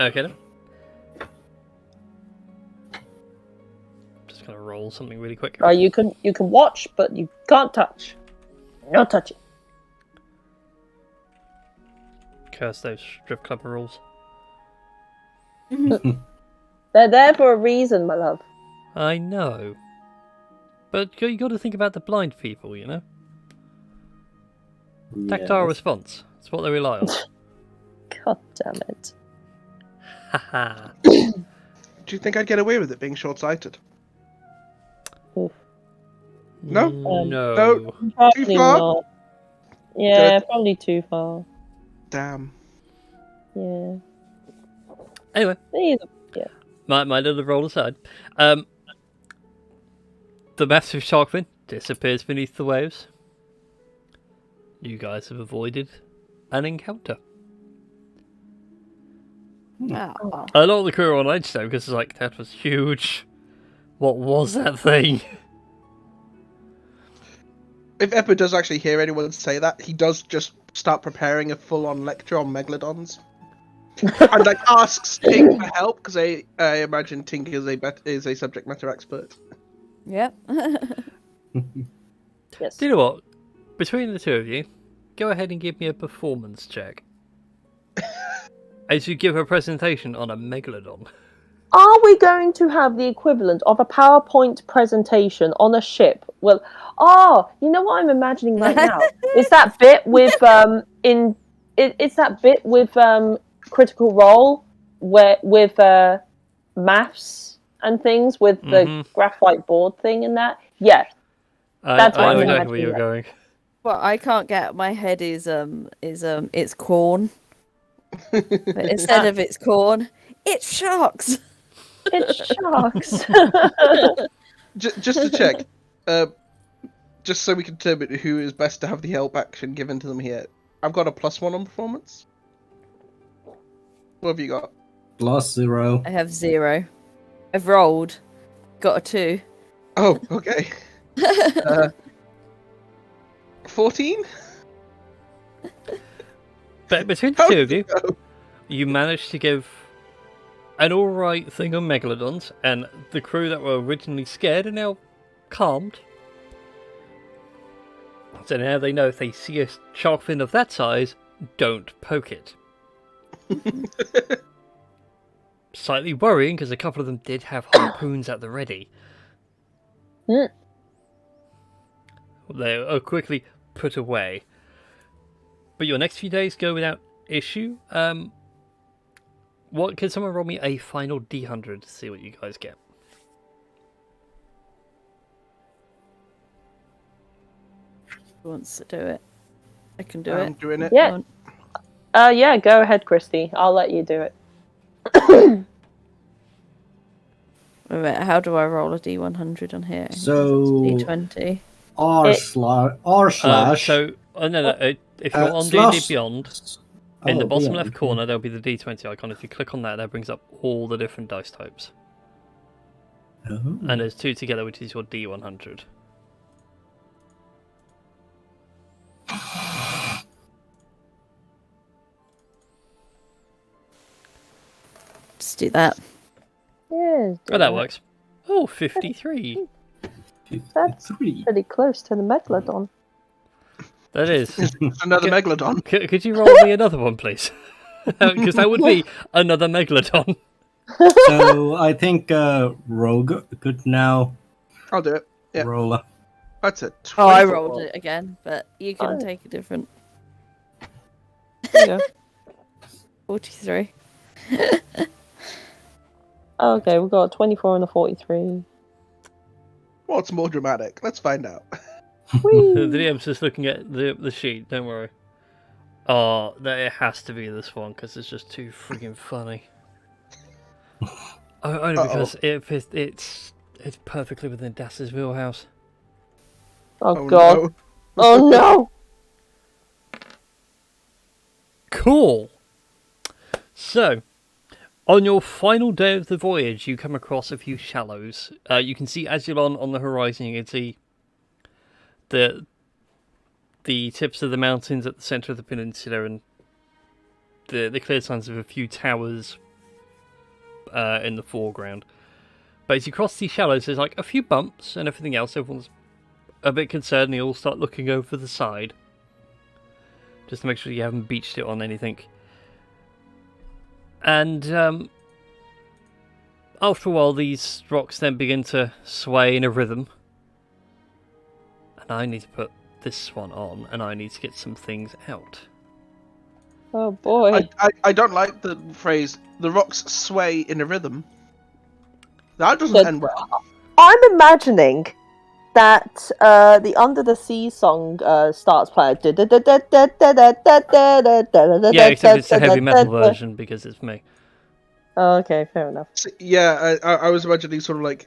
Okay then. Just gonna roll something really quick. Right, you can watch, but you can't touch. No touching. Curse those strip club rules. They're there for a reason, my love. I know. But you got to think about the blind people, you know? Tactile response. That's what they rely on. God damn it. Haha. Do you think I'd get away with it being short-sighted? Oof. No? No. Probably far? not. Yeah, Good. probably too far. Damn. Yeah. Anyway, Either- my little roll aside. The massive shark fin disappears beneath the waves. You guys have avoided an encounter. Oh. A lot of the crew are on edge though, because it's like, that was huge. What was that thing? If Eppa does actually hear anyone say that, he does just start preparing a full-on lecture on megalodons. And like asks Tink for help because I imagine Tink is a subject matter expert. Yep. Yes. Do you know what? Between the two of you, go ahead and give me a performance check. As you give a presentation on a megalodon. Are we going to have the equivalent of a PowerPoint presentation on a ship? Well, you know what I'm imagining right now? It's that bit with it's that bit with Critical Role where with maths and things with the graphite board thing and that. Yeah, That's I what know I'm exactly where you're imagining. going. What I can't get out of my head is it's corn. But instead of it's corn, it's sharks. it's sharks. Just to check, just so we can determine who is best to have the help action given to them here. I've got a +1 on performance. What have you got? +0. I have 0. I've rolled, got a 2. Oh, okay. 14? But between the How two of did you, it go? you managed to give an alright thing on megalodons, and the crew that were originally scared are now calmed. So now they know if they see a shark fin of that size, don't poke it. Slightly worrying because a couple of them did have harpoons at the ready. Hmm. They are quickly put away. But your next few days go without issue. What can someone roll me a final D100 to see what you guys get? Who wants to do it? I can do I'm it. doing it. Yeah. Yeah, go ahead, Christy. I'll let you do it. Wait a minute, how do I roll a D100 on here? So- D20. R slash. If you're on slash- D&D Beyond, in the Oh, bottom Beyond, left corner, there'll be the D20 icon. If you click on that, that brings up all the different dice types. Oh. And there's two together, which is your D100. Just do that. Yeah. Oh, that works. Oh, 53. That's 53. pretty close to the Megalodon. That is. It's another megalodon. Could you roll me another one, please? Because that would be another megalodon. So I think Rogue could now I'll do it. Yeah. roll a. That's it. Oh, I 24. rolled it again, but you can Oh. take a different There you go. 43. Okay, we've got a 24 and a 43. What's more dramatic? Let's find out. The Whee! DM's just looking at the sheet, don't worry. Oh, it has to be this one, because it's just too freaking funny. Only because it's perfectly within Das's wheelhouse. Oh, God. No. Oh, no! Cool! So, on your final day of the voyage, you come across a few shallows. You can see Azulon on the horizon. You can see the tips of the mountains at the centre of the peninsula, and the clear signs of a few towers in the foreground. But as you cross these shallows, there's like a few bumps and everything else. Everyone's a bit concerned, and they all start looking over the side, just to make sure you haven't beached it on anything. And after a while, these rocks then begin to sway in a rhythm. And I need to put this one on, and I need to get some things out. Oh, boy. I don't like the phrase, the rocks sway in a rhythm. That doesn't But- end well. I'm imagining that the Under the Sea song starts playing. Yeah, except it's a heavy metal version because it's me. Oh, okay, fair enough. Yeah, I was imagining sort of like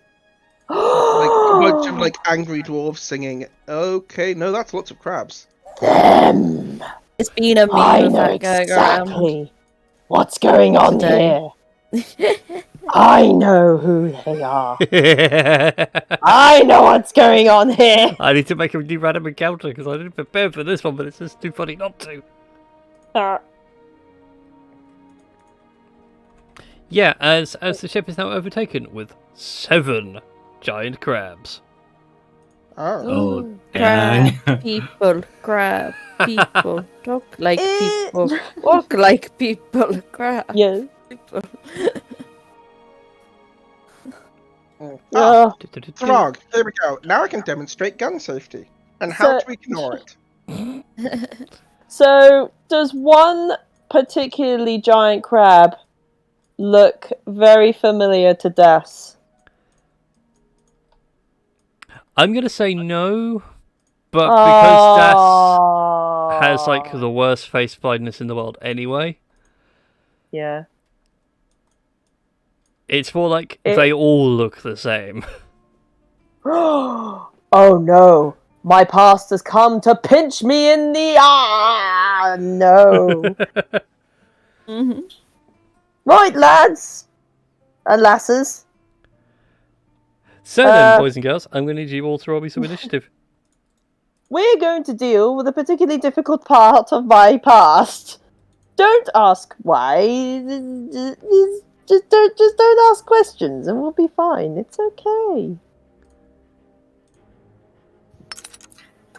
a bunch of like angry dwarves singing. Okay, no, that's lots of crabs. Them. It's been a I meme of know that going around. exactly what's going on Today. here. I know who they are. I I know what's going on here. need to make a new random encounter because I didn't prepare for this one, but it's just too funny not to. Yeah, as the ship is now overtaken with 7 giant crabs. Oh. Oh, Crab dang. people, crab people, talk like Eh. people, walk like people, crab Yeah. people. Ah, Yeah. Throg, here we go. Now I can demonstrate gun safety and how So- to ignore it. So, does one particularly giant crab look very familiar to Das? I'm gonna say no, but because Das has like Oh. the worst face blindness in the world anyway, Yeah. it's more like It- they all look the same. Oh no. My past has come to pinch me in the eye. No. hmm Right, lads and lasses. So then, boys and girls, I'm gonna need you all to roll me some initiative. We're going to deal with a particularly difficult part of my past. Don't ask why. Just don't ask questions, and we'll be fine. It's okay.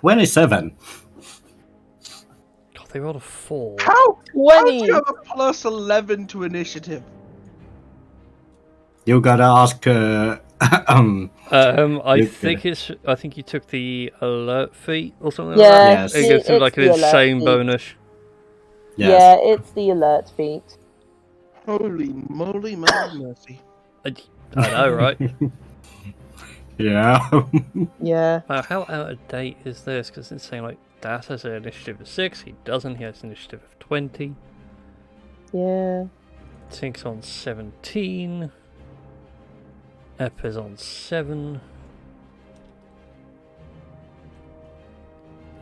27. God, they rolled a 4. How do 20. you have a plus 11 to initiative? You gotta ask. I You think I think you took the alert feat or something Yeah, like that. Yes. It gives him it's like an the alert insane feat. bonus. Yes. Yeah, it's the alert feat. Holy moly, mercy. I know, right? Yeah. Yeah. Wow, how out of date is this? Because it's saying like Das has an initiative of 6, he doesn't, he has an initiative of 20. Yeah. Tink's on 17. Ep is on 7.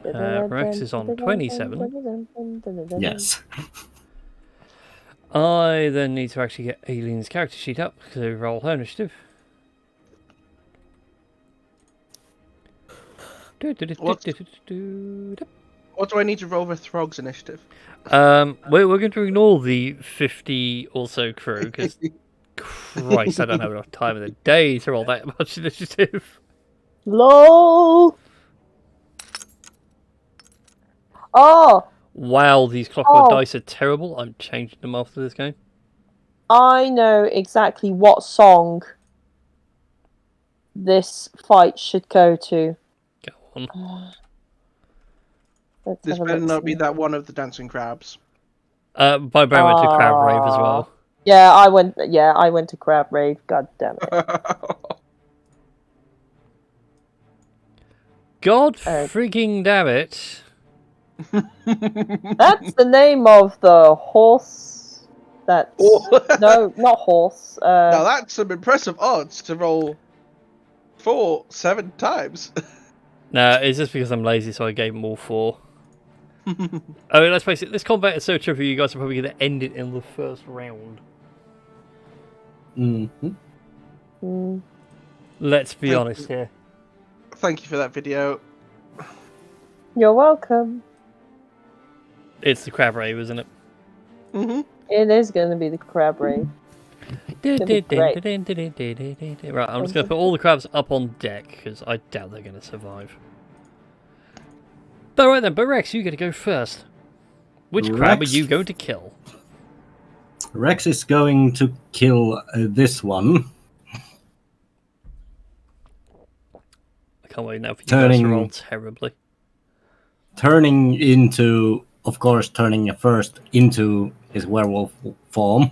Rex is on 27. Yes. I then need to actually get Aileen's character sheet up to roll her initiative. What do I need to roll for Throg's initiative? We're going to ignore the 50 or so crew because, Christ, I don't have enough time in the day to roll that much initiative. LOL. Oh, Wow, these clockwork Oh. dice are terrible. I'm changing them after this game. I know exactly what song this fight should go to. Go on. Let's This have a better look. not be that one of the dancing crabs. My brain went to Crab Rave as well. Yeah, I went. Yeah, I went to Crab Rave. God damn it! God frigging damn it. That's the name of the horse. That's no, not horse. Now that's some impressive odds to roll 7 times. Nah, it's just because I'm lazy, so I gave them all 4. I mean, let's face it, this combat is so trivial, you guys are probably going to end it in the first round. Mm-hmm. Let's be honest here. Thank you for that video. You're welcome. It's the Crab Rave, isn't it? Mm-hmm. It is going to be the Crab Rave. Right, gonna be great. I'm just going to put all the crabs up on deck, because I doubt they're going to survive. Alright then, but Rex, you get to go first. Which crab are Rex. you going to kill? Rex is going to kill this one. I can't wait now for you guys to roll terribly. Turning into, of course, turning first into his werewolf form.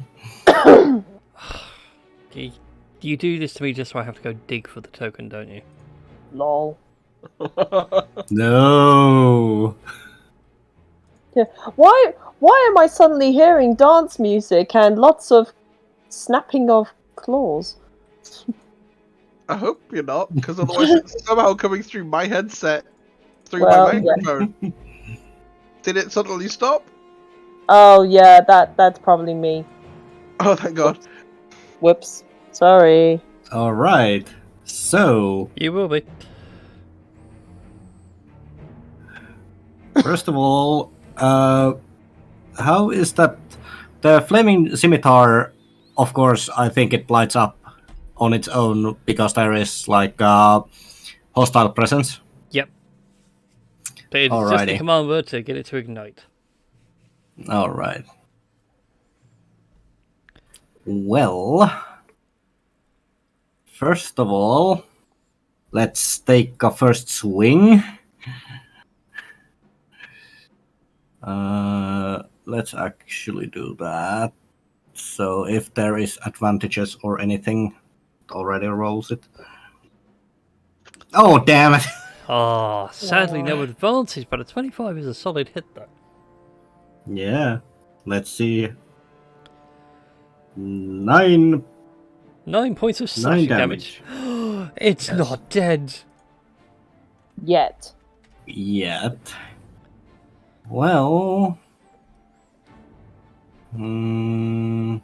You do this to me just so I have to go dig for the token, don't you? Lol. No. Yeah. Why am I suddenly hearing dance music and lots of snapping of claws? I hope you're not, because otherwise it's somehow coming through my headset, through Well, my yeah. microphone. Did it suddenly stop? Oh yeah, that's probably me. Oh, thank God. Whoops. Sorry. All right. So, You will be. first of all, how is that? The flaming scimitar, of course, I think it lights up on its own because there is like hostile presence. Yep. But it's just a Alrighty. command word to get it to ignite. All right. Well, first of all, let's take a first swing. Let's actually do that. So if there is advantages or anything, it already rolls it. Oh, damn it. Ah, sadly no advantage, but a 25 is a solid hit though. Yeah. Let's see. 9 9 points of slashing damage. It's Yes. not dead. Yet. yet. Well. Hmm.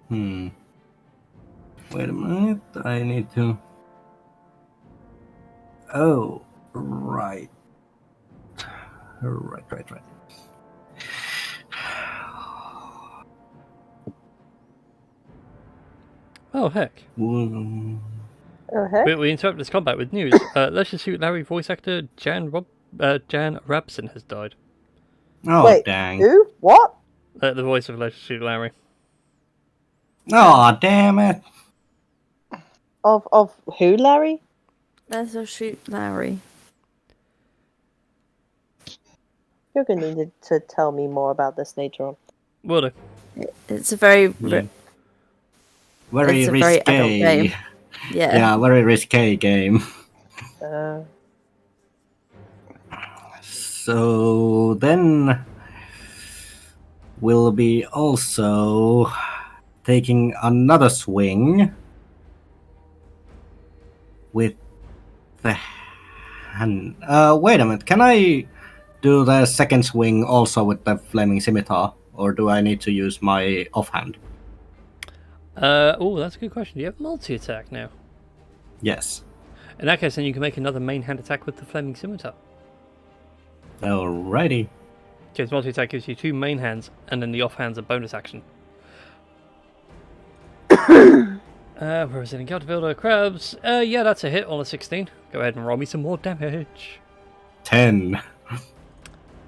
Wait a minute. I need to. Oh, right. Right. Oh heck. Mm, Okay. We interrupt this combat with news. Leisure Suit Larry voice actor Jan Rabson has died. Oh, Wait, dang. who? What? The voice of Leisure Suit Larry. Oh, damn it. Of who, Larry? Let's go shoot Larry. You're going to need to tell me more about this later on. Will do. It's a very Yeah. Very it's a risque. very adult game. Yeah. Yeah, very risque game. So then we'll be also taking another swing with the hand. Wait a minute. Can I do the second swing also with the flaming scimitar, or do I need to use my offhand? Oh, that's a good question. Do you have multi-attack now? Yes. In that case, then you can make another main hand attack with the flaming scimitar. Alrighty. Because multi-attack gives you 2 main hands, and then the offhand's a bonus action. Where is it? Encounter Builder Crabs. Yeah, that's a hit on a 16. Go ahead and roll me some more damage. 10.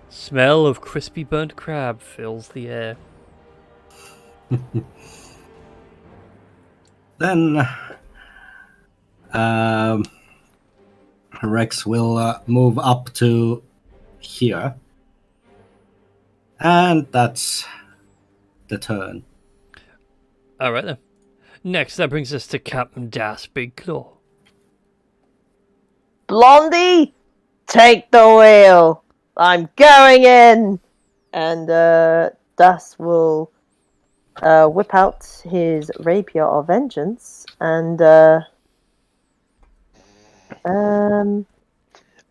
Smell of crispy burnt crab fills the air. Then Rex will move up to here. And that's the turn. Alright then. Next, that brings us to Captain Das Big Claw. Blondie, take the wheel. I'm going in. And Das will whip out his rapier of vengeance and I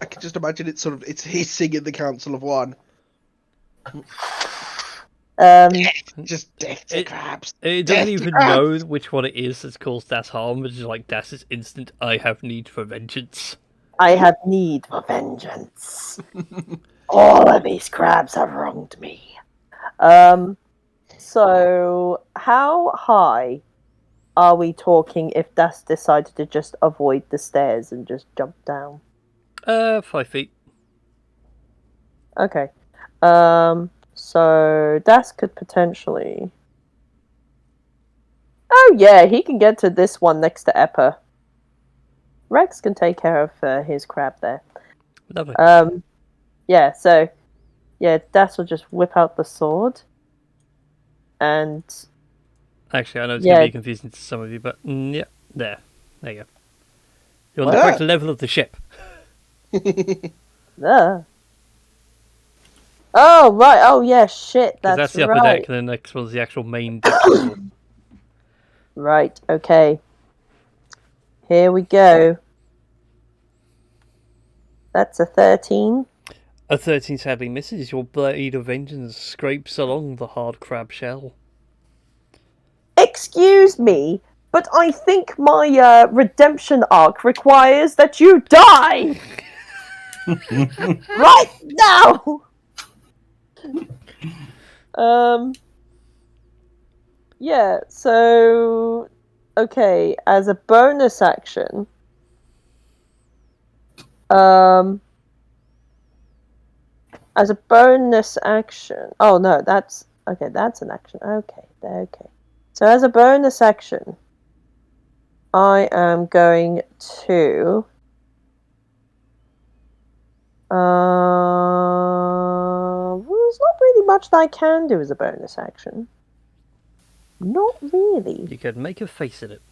can just imagine it's hissing in the Council of One. Just death to crabs. It Death doesn't to even crabs. know which one it is that's caused Das harm, but it's just like Das's instant, I have need for vengeance. I have need for vengeance. All of these crabs have wronged me. So how high are we talking if Das decided to just avoid the stairs and just jump down? 5 feet. Okay. So Das could potentially. Oh yeah, he can get to this one next to Eppa. Rex can take care of his crab there. Lovely. Yeah. So, yeah, Das will just whip out the sword, and Actually, I know it's yeah. going to be confusing to some of you, but yeah, there you go. You're on the What? correct level of the ship. Oh right. Oh yeah. Shit. Because That's that's the upper right. deck, and the next one's the actual main deck level. Right. Okay. Here we go. That's a 13. A 13 sadly misses. Your blade of vengeance scrapes along the hard crab shell. Excuse me, but I think my redemption arc requires that you die right now. Yeah. So, okay, as a bonus action, as a bonus action. Oh no, that's okay. That's an action. Okay. So as a bonus action, I am going to. Well, there's not really much that I can do as a bonus action. Not really. You could make a face at it.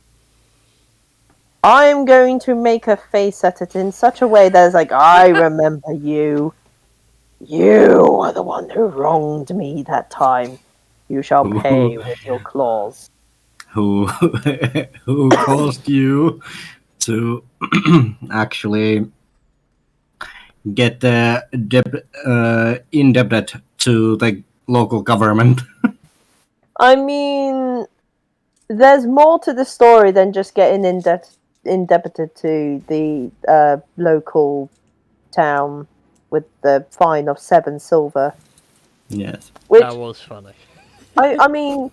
I'm going to make a face at it in such a way that is like, I remember you. You are the one who wronged me that time. You shall pay with your claws. Who caused you to actually get indebted to the local government? I mean, there's more to the story than just getting indebted to the local town with the fine of 7 silver. Yes. Which That was funny. I mean,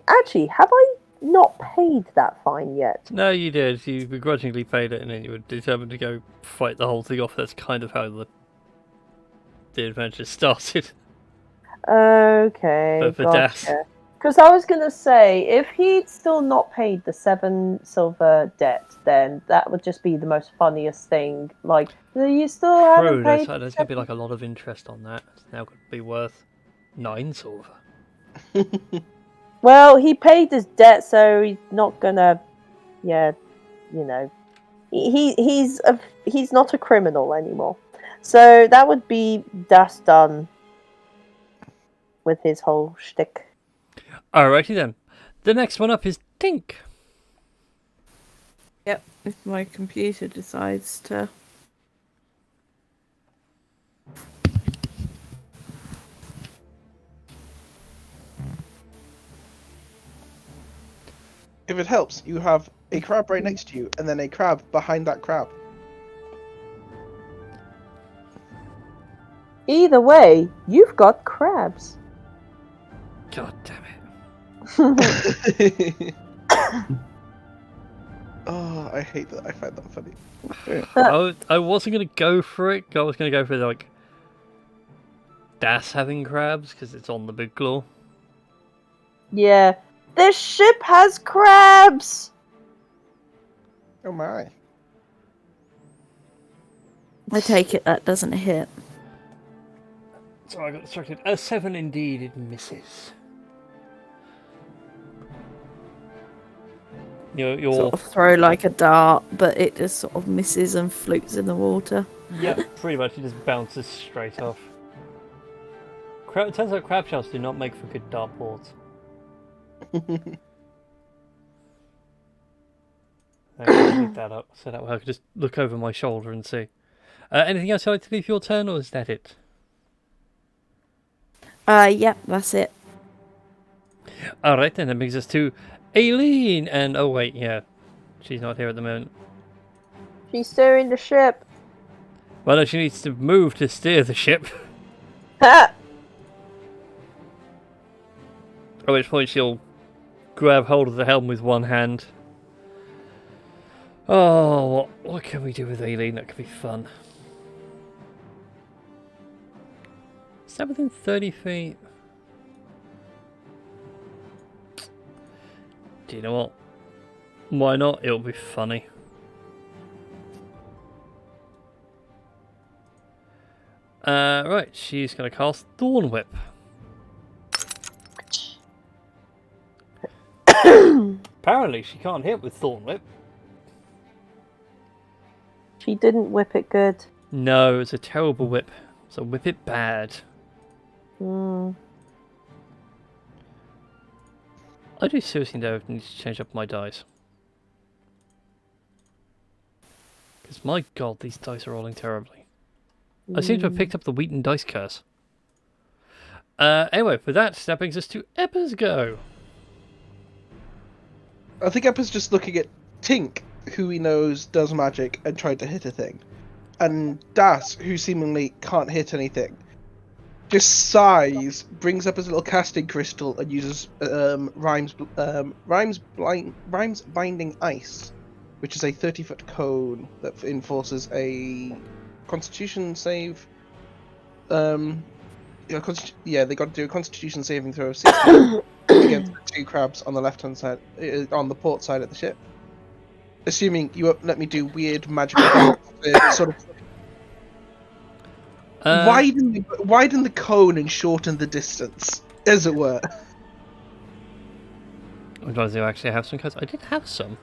actually, have I not paid that fine yet. No, you did. You begrudgingly paid it, and then you were determined to go fight the whole thing off. That's kind of how the adventure started. Okay, For Das. gotcha. Because I was gonna say, if he'd still not paid the 7 silver debt, then that would just be the most funniest thing. Like, you still haven't True, paid. there's going to be like a lot of interest on that. It's now going to be worth 9 silver. Well, he paid his debt, so he's not gonna. Yeah, you know, he's not a criminal anymore. So that would be Das done with his whole shtick. Alrighty then. The next one up is Tink. Yep, if my computer decides to. If it helps, you have a crab right next to you, and then a crab behind that crab. Either way, you've got crabs. God damn it. Oh, I hate that. I find that funny. I wasn't going to go for it. I was going to go for like Das having crabs because it's on the big claw. Yeah, this ship has crabs. Oh my. I take it that doesn't hit. So I got distracted. A 7 indeed, it misses. You're... Sort of throw like a dart, but it just sort of misses and floats in the water. Yeah, pretty much. It just bounces straight off. It turns out crab shells do not make for good dartboards. I can leave that up so that way I can just look over my shoulder and see. Anything else you'd like to leave for your turn, or is that it? Yep, that's it. Alright, then that brings us to Aileen. And oh, wait, yeah. She's not here at the moment. She's steering the ship. Well, no, she needs to move to steer the ship. Ha! At which point she'll grab hold of the helm with one hand. Oh, what can we do with Aileen? That could be fun. Is that within 30 feet? Do you know what? Why not? It'll be funny. Right, she's going to cast Thorn Whip. Apparently she can't hit with Thorn Whip. She didn't whip it good. No, it's a terrible whip. So whip it bad. I do seriously need to change up my dice. Because my god, these dice are rolling terribly. I seem to have picked up the Wheaton dice curse. Anyway, with that brings us to Ebba's go. I think Eppa's just looking at Tink, who he knows does magic, and tried to hit a thing. And Das, who seemingly can't hit anything, just sighs, brings up his little casting crystal, and uses Rhymes Binding Ice, which is a 30-foot cone that enforces a Constitution save. They got to do a Constitution saving throw of 16 against the 2 crabs on the left-hand side, on the port side of the ship. Assuming you won't let me do weird magical things, sort of widen the cone and shorten the distance, as it were. Do I actually have some cards? I did have some.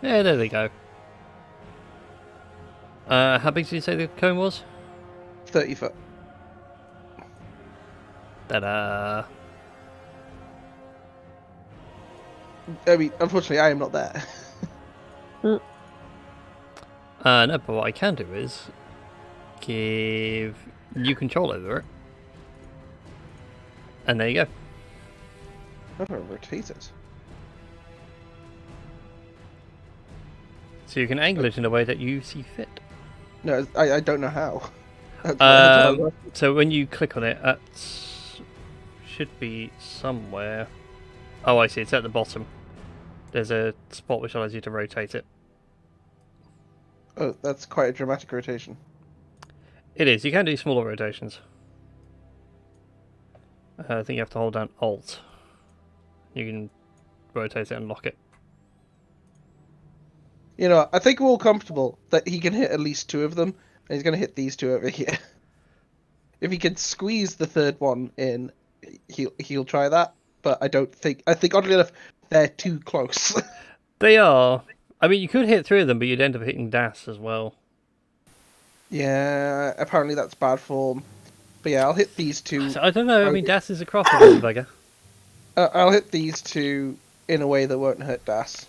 Yeah, there they go. How big did you say the cone was? 30 foot. Ta-da! I mean, unfortunately, I am not there. No, but what I can do is give you control over it. And there you go. How do I rotate it? So you can angle it in a way that you see fit. No, I don't know how. That's what So when you click on it, it should be somewhere. Oh, I see. It's at the bottom. There's a spot which allows you to rotate it. Oh, that's quite a dramatic rotation. It is. You can do smaller rotations. I think you have to hold down Alt. You can rotate it and lock it. You know, I think we're all comfortable that he can hit at least 2 of them, and he's going to hit these 2 over here. If he can squeeze the 3rd one in, he'll try that. But I think oddly enough, they're too close. They are. I mean, you could hit 3 of them, but you'd end up hitting Das as well. Yeah, apparently that's bad form. But yeah, I'll hit these 2. I don't know. I mean, Das is a crossover bugger. I'll hit these 2 in a way that won't hurt Das.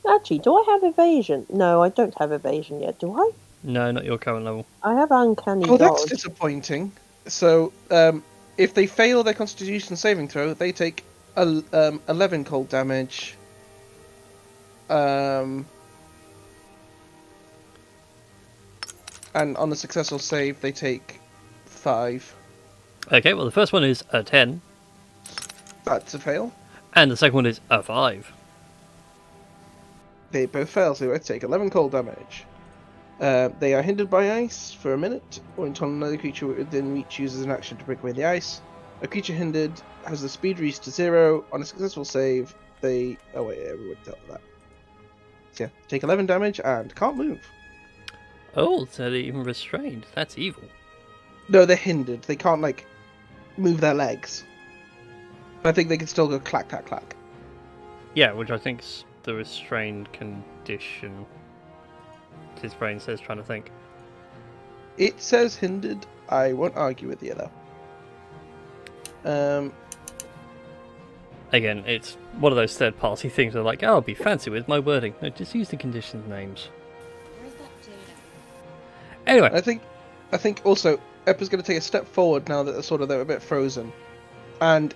Actually, do I have evasion? No, I don't have evasion yet, do I? No, not your current level. I have uncanny Oh, that's dodge. disappointing. So, if they fail their Constitution saving throw, they take 11 cold damage. And on a successful save, they take 5. Okay, well, the first one is a 10, That's a fail. and the second one is a 5. They both fail, so they take 11 cold damage. They are hindered by ice for a minute, or until another creature within reach uses an action to break away the ice. A creature hindered has the speed reached to 0. On a successful save, they... Oh wait, yeah, we would tell that. So yeah, take 11 damage and can't move. Oh, so they're even restrained. That's evil. No, they're hindered. They can't, like, move their legs. But I think they can still go clack, clack, clack. Yeah, which I think's the restrained condition. His brain says trying to think. It says hindered. I won't argue with you, though. Again, it's one of those third-party things where like, oh, I'll be fancy with my wording. No, just use the conditions names. Anyway. I think also Eppa's going to take a step forward now that they're a bit frozen, and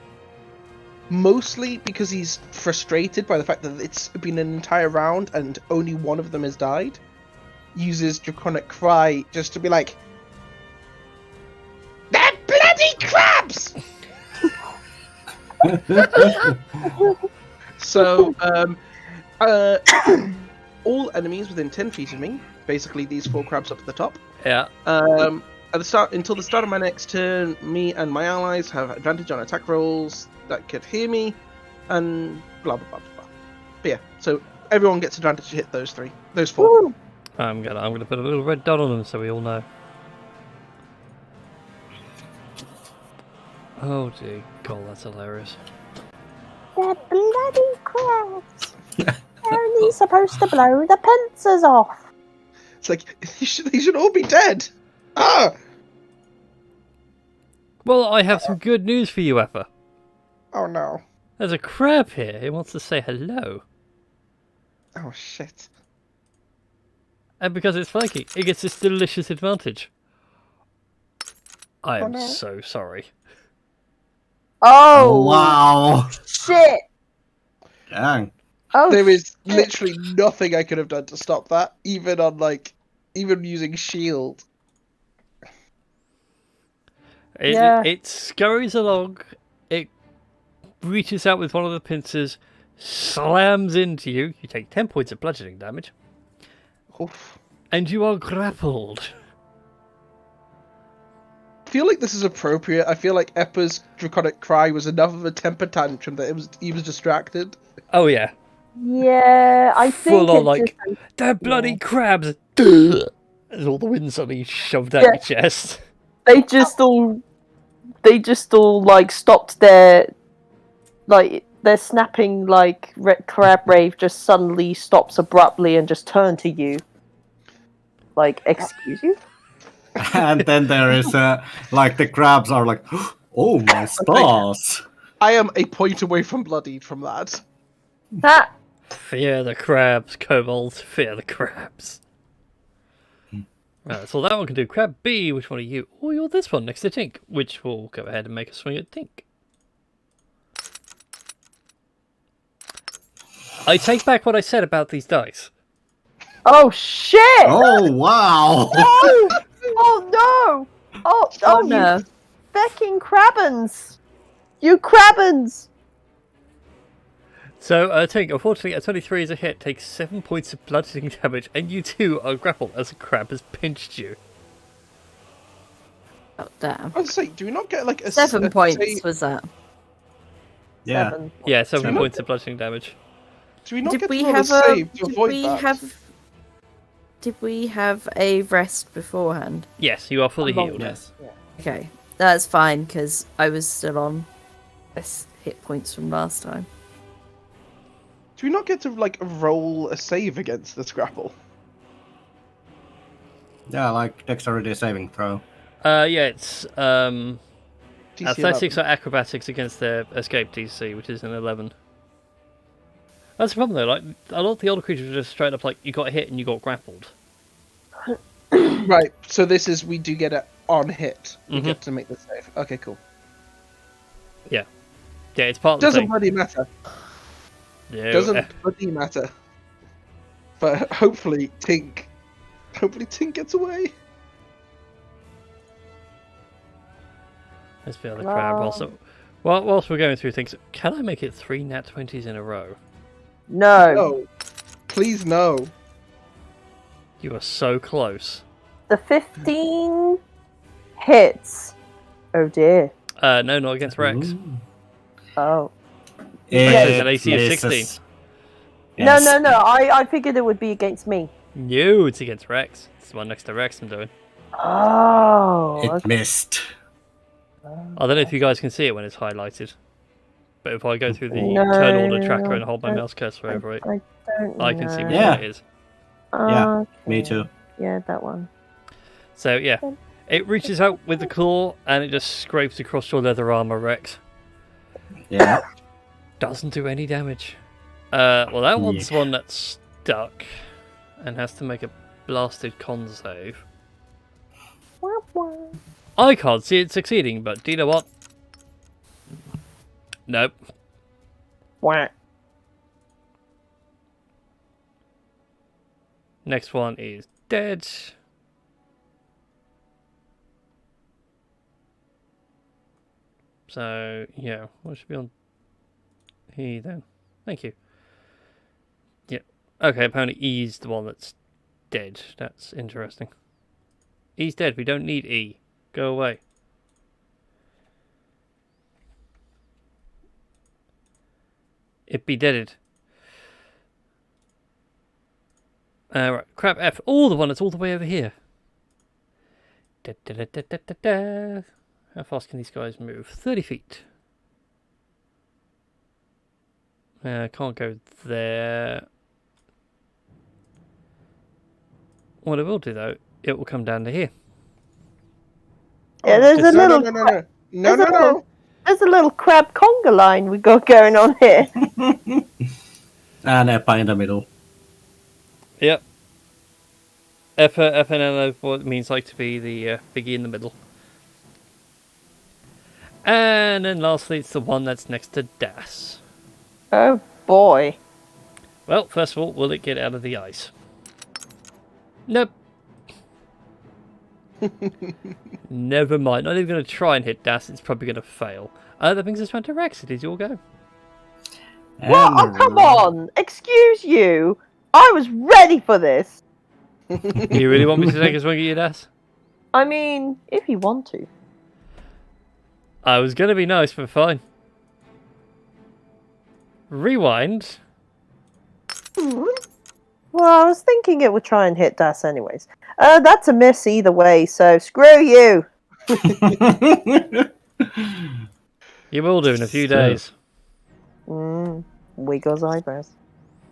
mostly because he's frustrated by the fact that it's been an entire round and only one of them has died, uses Draconic Cry just to be like, "They're bloody crabs!" So, all enemies within 10 feet of me, basically these 4 crabs up at the top. Yeah. At the start, until the start of my next turn, me and my allies have advantage on attack rolls that could hear me, and blah blah blah blah. But yeah, so everyone gets advantage to hit those 4. Woo! I'm gonna put a little red dot on them so we all know. Oh dear God, that's hilarious. They're bloody crabs. They're only supposed to blow the pincers off. It's like they should all be dead. Ah! Well, I have some good news for you, Eppa. Oh no. There's a crab here. He wants to say hello. Oh shit. And because it's flanky, it gets this delicious advantage. I am no. so sorry. Oh, Wow. shit. Dang. Oh, There is shit. literally nothing I could have done to stop that, even using shield. It scurries along, it reaches out with one of the pincers, slams into you, you take 10 points of bludgeoning damage, Oof. and you are grappled. I feel like this is appropriate. I feel like Eppa's Draconic Cry was enough of a temper tantrum that he was distracted. Oh yeah. Yeah, I think Full on it's like, just... they're bloody crabs! As all the wind suddenly shoved out your chest. They just all like stopped their snapping like crab rave just suddenly stops abruptly and just turn to you. Like, excuse you? And then there is like the crabs are like, oh my stars. I am a point away from bloodied from that. Ha! Fear the crabs, kobolds, fear the crabs. Right, so that one can do. Crab B, which one are you? Oh, you're this one next to Tink, which will go ahead and make a swing at Tink. I take back what I said about these dice. Oh shit! Oh wow. Oh no! Oh no. You fecking crabbins! You crabbins! So, Tink, unfortunately, a 23 is a hit, takes 7 points of bludgeoning damage, and you too are grappled as a crab has pinched you. Oh damn. I was saying, do we not get like a 7 a points save- was that? Yeah. 7. Yeah, 7 you not points get- of bludgeoning damage. Do we not Did get we to roll a have save to did avoid we that? did we have a rest beforehand? Yes, you are fully Long healed. Yes. Okay, that's fine because I was still on less hit points from last time. Do we not get to like roll a save against this grapple? Yeah, like dexterity saving throw. Yeah, it's DC athletics 11. or acrobatics against their escape DC, which is an 11. That's the problem though, like, a lot of the older creatures are just straight up like, you got hit and you got grappled. Right, so this is we do get it on hit. We Mhm. get to make the save. Okay, cool. Yeah, it's part of the Doesn't thing. bloody matter. Yeah, Doesn't bloody matter. But hopefully Tink gets away. let's be on the crab. Whilst we're going through things, can I make it 3 nat 20s in a row? No. No. Please no. You are so close. The 15 hits. Oh dear. No, not against Rex. Ooh. Oh. Rex is an AC of This 16. is- Yes. No. I figured it would be against me. No, it's against Rex. It's the one next to Rex I'm doing. Oh. It Okay. missed. I don't know if you guys can see it when it's highlighted. But if I go through the No, turn order tracker and hold my I- mouse cursor over it, I don't I can see which Yeah. one it is. Yeah, Okay. Me too. Yeah, that one. So yeah, it reaches out with the claw and it just scrapes across your leather armor, Rex. Yeah. Doesn't do any damage. Well, that one's the one that's stuck and has to make a blasted con save. Wah, wah. I can't see it succeeding, but do you know what? Nope. Wah. Next one is dead. So, yeah, what should be on here then? Thank you. Yeah. Okay, apparently E's the one that's dead. That's interesting. E's dead. We don't need E. Go away. It be deaded. Right, crap F. Oh, the one that's all the way over here. Da, da, da, da, da, da, da. How fast can these guys move? 30 feet. Can't go there. What it will do though, it will come down to here. Yeah, there's a just- No, little. no, no, no, no. No, There's no, a no. little- There's a little crab conga line we got going on here. And Eppa in the middle. Yep. FNL what means like to be the biggie in the middle. And then lastly, it's the one that's next to Das. Oh boy. Well, first of all, will it get out of the ice? Nope. Never mind. Not even going to try and hit Das. It's probably going to fail. That brings us round to Rex. It is your go. What? Oh, come on! Excuse you! I was ready for this! You really want me to take a swing at your Das? I mean, if you want to. I was going to be nice, but fine. Rewind. Well, I was thinking it would try and hit Das anyways. That's a miss either way, so screw you! You will do in a few So- days. Wiggles eyebrows.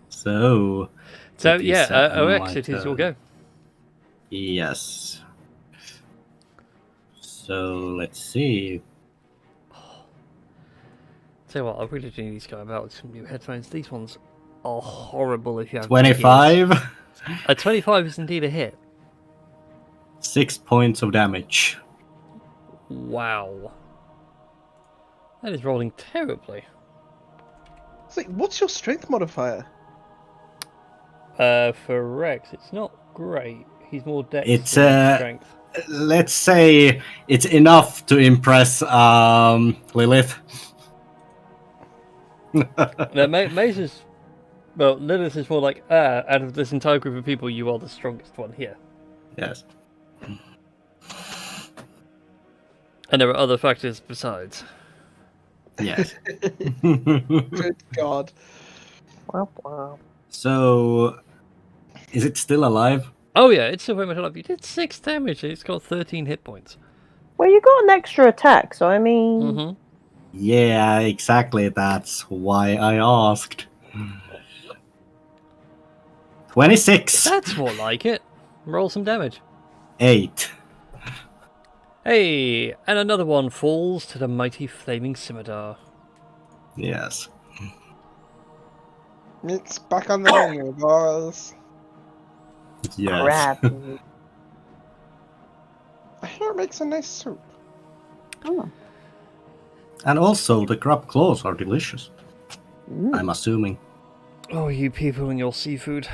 So, So, it is, yeah, OX, my it is your turn. go. Yes. So let's see. Tell you what, I really do need to go about with some new headphones. These ones are horrible if you have 25, A 25 is indeed a hit. 6 points of damage. Wow. That is rolling terribly. It's like, what's your strength modifier? For Rex, it's not great. He's more dex It's, than strength. Let's say it's enough to impress Lilith. Now, Maze is... Well, Lilith is more like, out of this entire group of people, you are the strongest one here. Yes. And there are other factors besides. Yes. Good God. Wow, wow. So, is it still alive? Oh yeah, it's still very much alive. You did 6 damage, it's got 13 hit points. Well, you got an extra attack, so I mean, Mm-hmm. Yeah, exactly. That's why I asked. 26. That's more like it. Roll some damage. 8. Hey, and another one falls to the mighty flaming scimitar. Yes. Meat's back on the menu, boys. Yes. crap. I hear it makes a nice soup. Oh. And also, the crab claws are delicious. Mm. I'm assuming. Oh, you people and your seafood.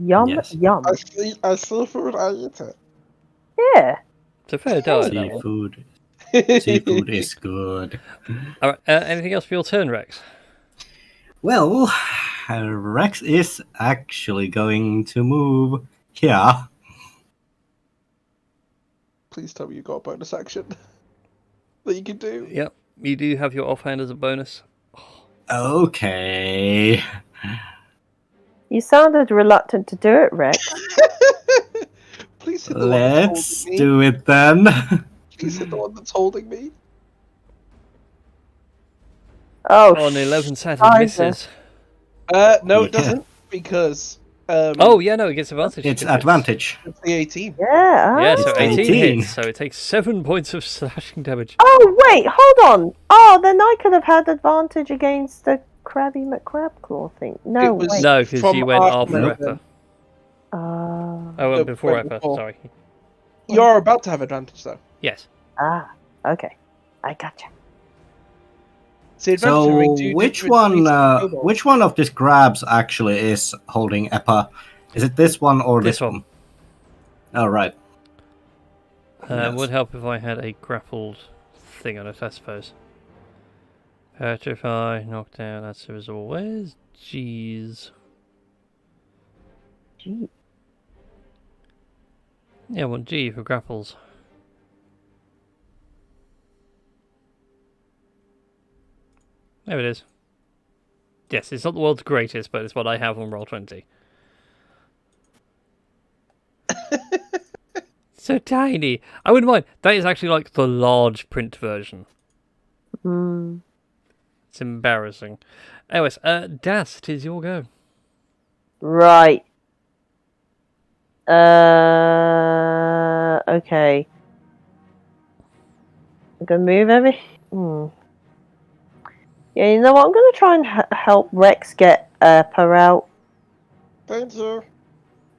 Yum, Yes. yum. I see food, I eat it. Yeah. It's a fair diet, that one. Seafood. Seafood is good. Alright, anything else for your turn, Rex? Well, Rex is actually going to move here. Please tell me you got a bonus action that you can do. Yep, you do have your offhand as a bonus. Okay. You sounded reluctant to do it, Rex. Please hit the one that's Let's holding me. do it then. Please hit the one that's holding me. Oh, On 11 sadly Scheiße. misses. No, Yeah. it doesn't, because Oh, yeah, no, it gets advantage. It's because advantage. it's the 18. Yeah. Yeah, ah. so It's 18 18. hits, so it takes 7 points of slashing damage. Oh, wait, hold on. Oh, then I could have had advantage against the Krabby McCrabclaw thing. No, It was- wait. No, because From you went our- after Nope. Eppa. Uh, Oh, No, before went Eppa, before. sorry. You're about to have advantage, though. Yes. okay. I gotcha. See, advantage having So to which do one? with kobolds. Which one of these crabs actually is holding Eppa? Is it this one or This this one. one? All right. It would Yes. help if I had a grappled thing on it, I suppose. Petrify, knockdown, that's as always. Jeez. Gee. Yeah, well, G for grapples. There it is. Yes, it's not the world's greatest, but it's what I have on Roll20. So tiny. I wouldn't mind. That is actually like the large print version. Hmm. It's embarrassing. Anyways, Das, it is your go. Right. Okay. I'm gonna move Yeah, you know what? I'm gonna try and help Rex get per out. Thank you.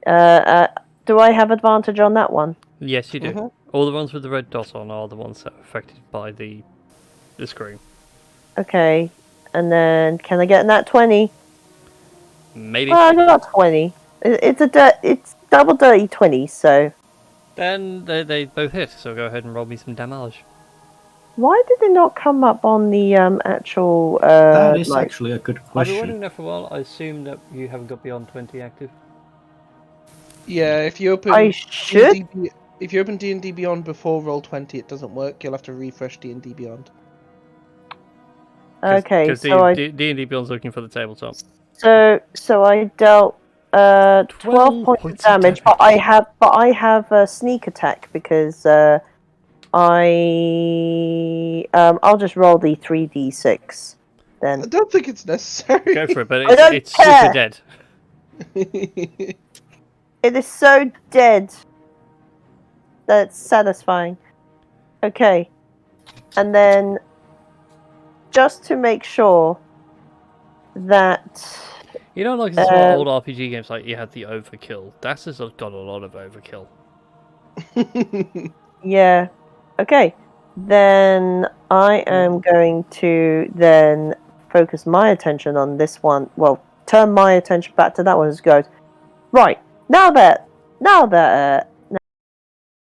Do I have advantage on that one? Yes, you do. Mhm. All the ones with the red dot on are the ones that are affected by the screen. Okay. And then can I get in that 20? Maybe. Well, I got 20. It's double dirty 20. So Then they both hit, so go ahead and roll me some damage. why did it not come up on the actual? That is like, actually a good I've been question. wondering that for a while. I assume that you haven't got beyond 20 active. Yeah, if you open I should. if you open D&D Beyond before Roll20, it doesn't work. You'll have to refresh D&D Beyond. Okay, Because so D&D Beyond's looking for the tabletop. So I dealt 12 points of damage, but I have a sneak attack because I'll just roll the 3d6 I then. don't think it's necessary. Go for it, but I don't it's care. super dead. It is so dead. That's satisfying. Okay. And then just to make sure that You know, like in some old RPG games, like you had the overkill. Das has got a lot of overkill. yeah. Okay. Then I am going to then focus my attention on this one. Well, turn my attention back to that one as it goes. Right. Now that